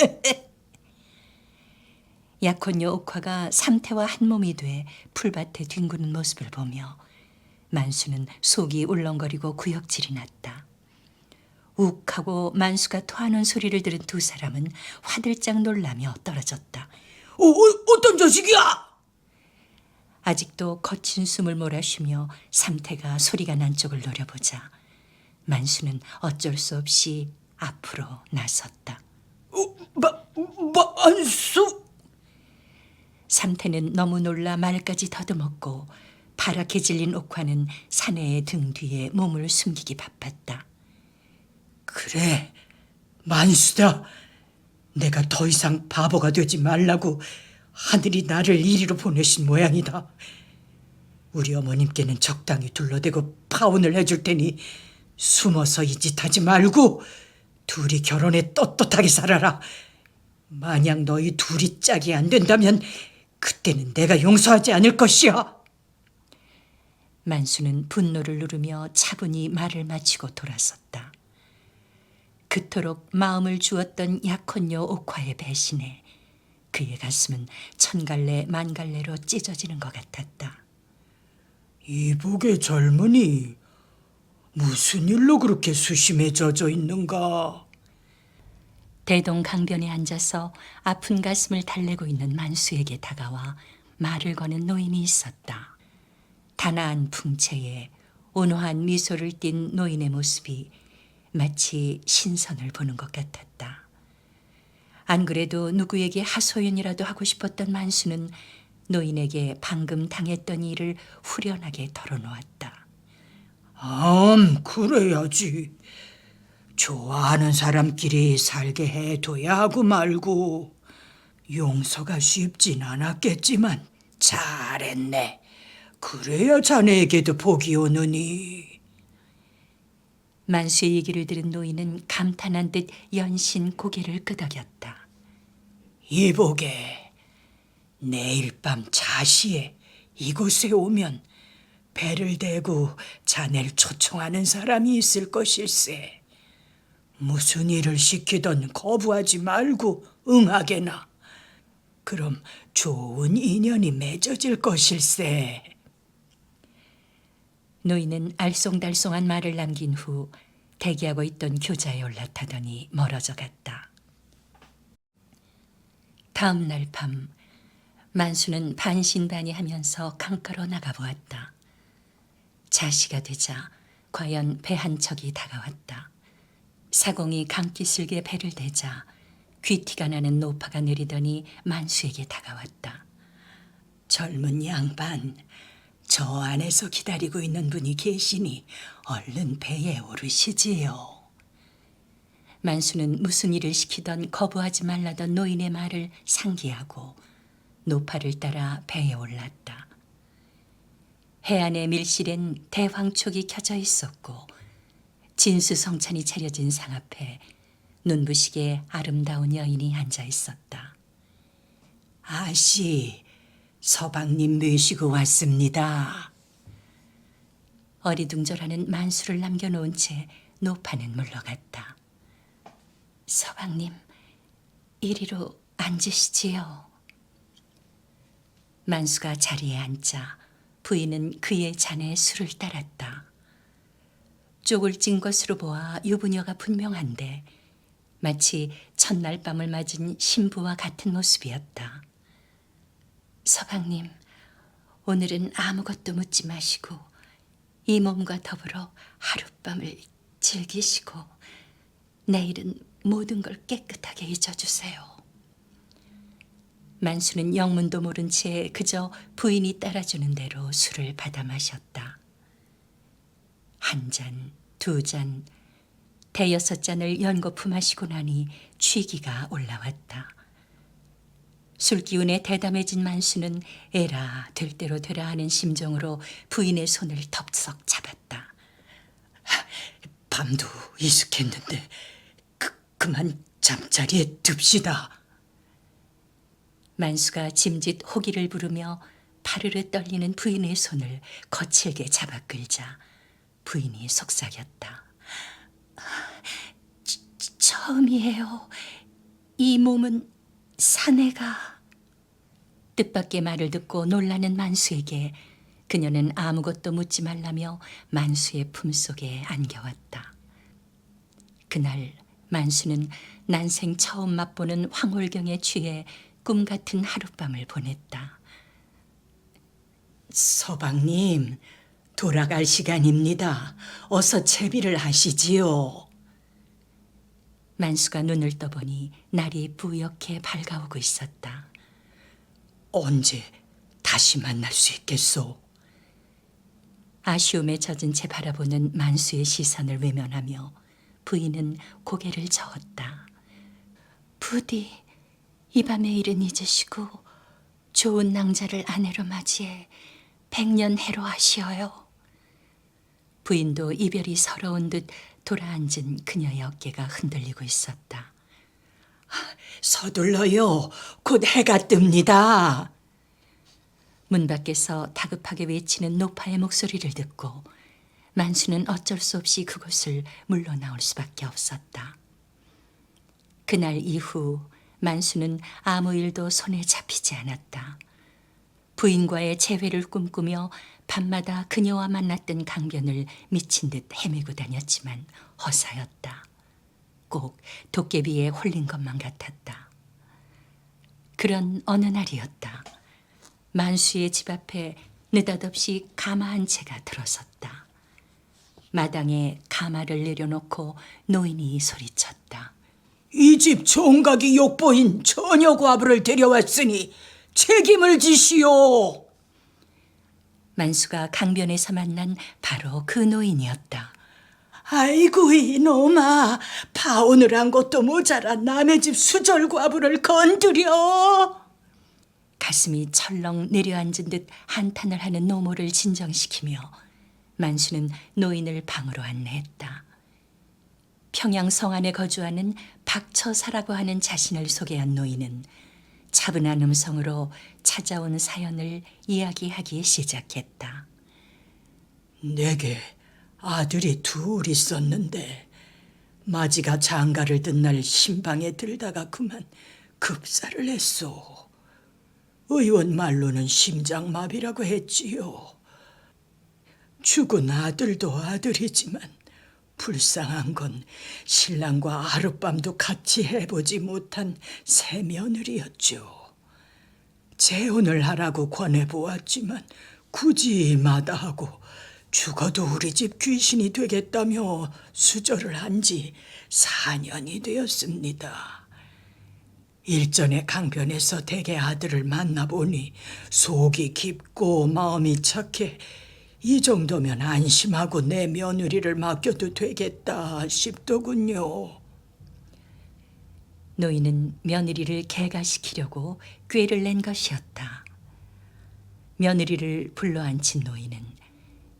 약혼녀 옥화가 삼태와 한 몸이 돼 풀밭에 뒹구는 모습을 보며 만수는 속이 울렁거리고 구역질이 났다. 욱하고 만수가 토하는 소리를 들은 두 사람은 화들짝 놀라며 떨어졌다. 어떤 자식이야? 아직도 거친 숨을 몰아쉬며 삼태가 소리가 난 쪽을 노려보자 만수는 어쩔 수 없이 앞으로 나섰다. 만수? 삼태는 너무 놀라 말까지 더듬었고 파랗게 질린 옥화는 사내의 등 뒤에 몸을 숨기기 바빴다. 그래, 만수다. 내가 더 이상 바보가 되지 말라고 하늘이 나를 이리로 보내신 모양이다. 우리 어머님께는 적당히 둘러대고 파혼을 해줄 테니 숨어서 이 짓 하지 말고 둘이 결혼해 떳떳하게 살아라. 만약 너희 둘이 짝이 안 된다면 그때는 내가 용서하지 않을 것이야. 만수는 분노를 누르며 차분히 말을 마치고 돌아섰다. 그토록 마음을 주었던 약혼녀 옥화의 배신에 그의 가슴은 천갈래 만갈래로 찢어지는 것 같았다. 이복의 젊은이 무슨 일로 그렇게 수심에 젖어 있는가? 대동강변에 앉아서 아픈 가슴을 달래고 있는 만수에게 다가와 말을 거는 노인이 있었다. 단아한 풍채에 온화한 미소를 띤 노인의 모습이 마치 신선을 보는 것 같았다. 안 그래도 누구에게 하소연이라도 하고 싶었던 만수는 노인에게 방금 당했던 일을 후련하게 털어놓았다. 그래야지. 좋아하는 사람끼리 살게 해둬야 하고 말고. 용서가 쉽진 않았겠지만 잘했네. 그래야 자네에게도 복이 오느니. 만수의 얘기를 들은 노인은 감탄한 듯 연신 고개를 끄덕였다. 이복에 내일 밤 자시에 이곳에 오면 배를 대고 자네를 초청하는 사람이 있을 것일세. 무슨 일을 시키던 거부하지 말고 응하게나. 그럼 좋은 인연이 맺어질 것일세. 노인은 알쏭달쏭한 말을 남긴 후 대기하고 있던 교자에 올라타더니 멀어져 갔다. 다음 날 밤 만수는 반신반의하면서 강가로 나가보았다. 자시가 되자 과연 배 한 척이 다가왔다. 사공이 강기슬게 배를 대자 귀티가 나는 노파가 내리더니 만수에게 다가왔다. 젊은 양반, 저 안에서 기다리고 있는 분이 계시니 얼른 배에 오르시지요. 만수는 무슨 일을 시키던 거부하지 말라던 노인의 말을 상기하고 노파를 따라 배에 올랐다. 해안의 밀실엔 대황촉이 켜져 있었고 진수성찬이 차려진 상 앞에 눈부시게 아름다운 여인이 앉아 있었다. 아씨, 서방님 모시고 왔습니다. 어리둥절하는 만수를 남겨놓은 채 노파는 물러갔다. 서방님, 이리로 앉으시지요. 만수가 자리에 앉자 부인은 그의 잔에 술을 따랐다. 쪽을 찐 것으로 보아 유부녀가 분명한데 마치 첫날 밤을 맞은 신부와 같은 모습이었다. 서방님, 오늘은 아무것도 묻지 마시고 이 몸과 더불어 하룻밤을 즐기시고 내일은 모든 걸 깨끗하게 잊어주세요. 만수는 영문도 모른 채 그저 부인이 따라주는 대로 술을 받아 마셨다. 한 잔, 두 잔, 대여섯 잔을 연거푸 마시고 나니 취기가 올라왔다. 술기운에 대담해진 만수는 에라 될 대로 되라 하는 심정으로 부인의 손을 덥석 잡았다. 밤도 이숙했는데 그만 잠자리에 듭시다. 만수가 짐짓 호기를 부르며 파르르 떨리는 부인의 손을 거칠게 잡아 끌자 부인이 속삭였다. 처음이에요. 이 몸은 사내가. 뜻밖의 말을 듣고 놀라는 만수에게 그녀는 아무것도 묻지 말라며 만수의 품속에 안겨왔다. 그날 만수는 난생 처음 맛보는 황홀경에 취해 꿈 같은 하룻밤을 보냈다. 서방님, 돌아갈 시간입니다. 어서 채비를 하시지요. 만수가 눈을 떠보니 날이 뿌옇게 밝아오고 있었다. 언제 다시 만날 수 있겠소? 아쉬움에 젖은 채 바라보는 만수의 시선을 외면하며 부인은 고개를 저었다. 부디 이 밤의 일은 잊으시고 좋은 낭자를 아내로 맞이해 백년해로 하시어요. 부인도 이별이 서러운 듯 돌아앉은 그녀의 어깨가 흔들리고 있었다. 서둘러요. 곧 해가 뜹니다. 문 밖에서 다급하게 외치는 노파의 목소리를 듣고 만수는 어쩔 수 없이 그곳을 물러나올 수밖에 없었다. 그날 이후 만수는 아무 일도 손에 잡히지 않았다. 부인과의 재회를 꿈꾸며 밤마다 그녀와 만났던 강변을 미친 듯 헤매고 다녔지만 허사였다. 꼭 도깨비에 홀린 것만 같았다. 그런 어느 날이었다. 만수의 집 앞에 느닷없이 가마 한 채가 들어섰다. 마당에 가마를 내려놓고 노인이 소리쳤다. 이 집 총각이 욕보인 처녀 과부를 데려왔으니 책임을 지시오. 만수가 강변에서 만난 바로 그 노인이었다. 아이고 이놈아, 파오느란 것도 모자라 남의 집 수절 과부를 건드려. 가슴이 철렁 내려앉은 듯 한탄을 하는 노모를 진정시키며 만수는 노인을 방으로 안내했다. 평양성 안에 거주하는 박처사라고 하는 자신을 소개한 노인은 차분한 음성으로 찾아온 사연을 이야기하기 시작했다. 내게 아들이 둘 있었는데 마지가 장가를 든 날 신방에 들다가 그만 급사를 했소. 의원 말로는 심장마비라고 했지요. 죽은 아들도 아들이지만 불쌍한 건 신랑과 하룻밤도 같이 해보지 못한 새 며느리였죠. 재혼을 하라고 권해보았지만 굳이 마다하고 죽어도 우리 집 귀신이 되겠다며 수절을 한 지 4년이 되었습니다. 일전에 강변에서 댁의 아들을 만나보니 속이 깊고 마음이 착해 이 정도면 안심하고 내 며느리를 맡겨도 되겠다 싶더군요. 노인은 며느리를 개가시키려고 꾀를 낸 것이었다. 며느리를 불러앉힌 노인은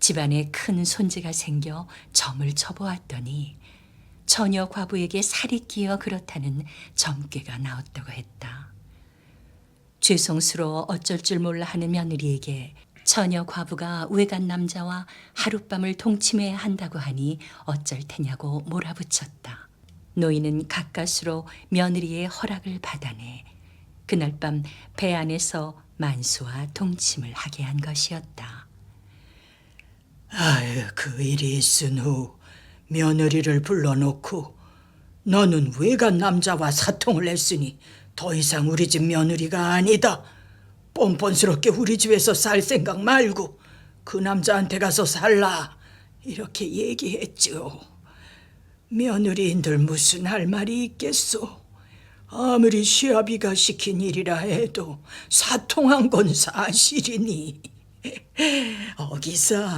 집안에 큰 손재가 생겨 점을 쳐보았더니 처녀 과부에게 살이 끼어 그렇다는 점괘가 나왔다고 했다. 죄송스러워 어쩔 줄 몰라 하는 며느리에게 처녀 과부가 외간 남자와 하룻밤을 동침해야 한다고 하니 어쩔 테냐고 몰아붙였다. 노인은 가까스로 며느리의 허락을 받아내 그날 밤 배 안에서 만수와 동침을 하게 한 것이었다. 아유, 그 일이 있은 후 며느리를 불러놓고 너는 외간 남자와 사통을 했으니 더 이상 우리 집 며느리가 아니다. 뻔뻔스럽게 우리 집에서 살 생각 말고 그 남자한테 가서 살라. 이렇게 얘기했죠. 며느리인들 무슨 할 말이 있겠소. 아무리 시아비가 시킨 일이라 해도 사통한 건 사실이니 어기서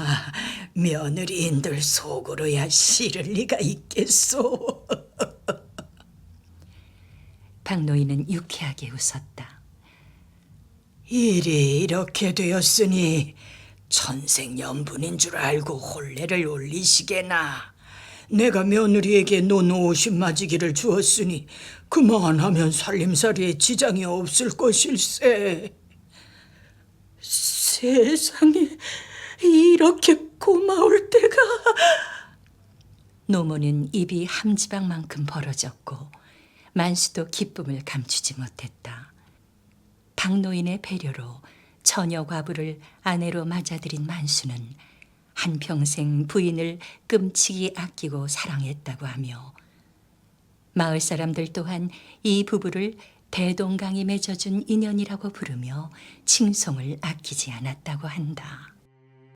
며느리인들 속으로야 싫을 리가 있겠소. 박노인은 유쾌하게 웃었다. 일이 이렇게 되었으니 천생연분인 줄 알고 혼례를 올리시게나. 내가 며느리에게 논 50마지기를 주었으니 그만하면 살림살이에 지장이 없을 것일세. 세상에 이렇게 고마울 때가. 노모는 입이 함지박만큼 벌어졌고 만수도 기쁨을 감추지 못했다. 박노인의 배려로 처녀 과부를 아내로 맞아들인 만수는 한평생 부인을 끔찍이 아끼고 사랑했다고 하며 마을 사람들 또한 이 부부를 대동강이 맺어준 인연이라고 부르며 칭송을 아끼지 않았다고 한다.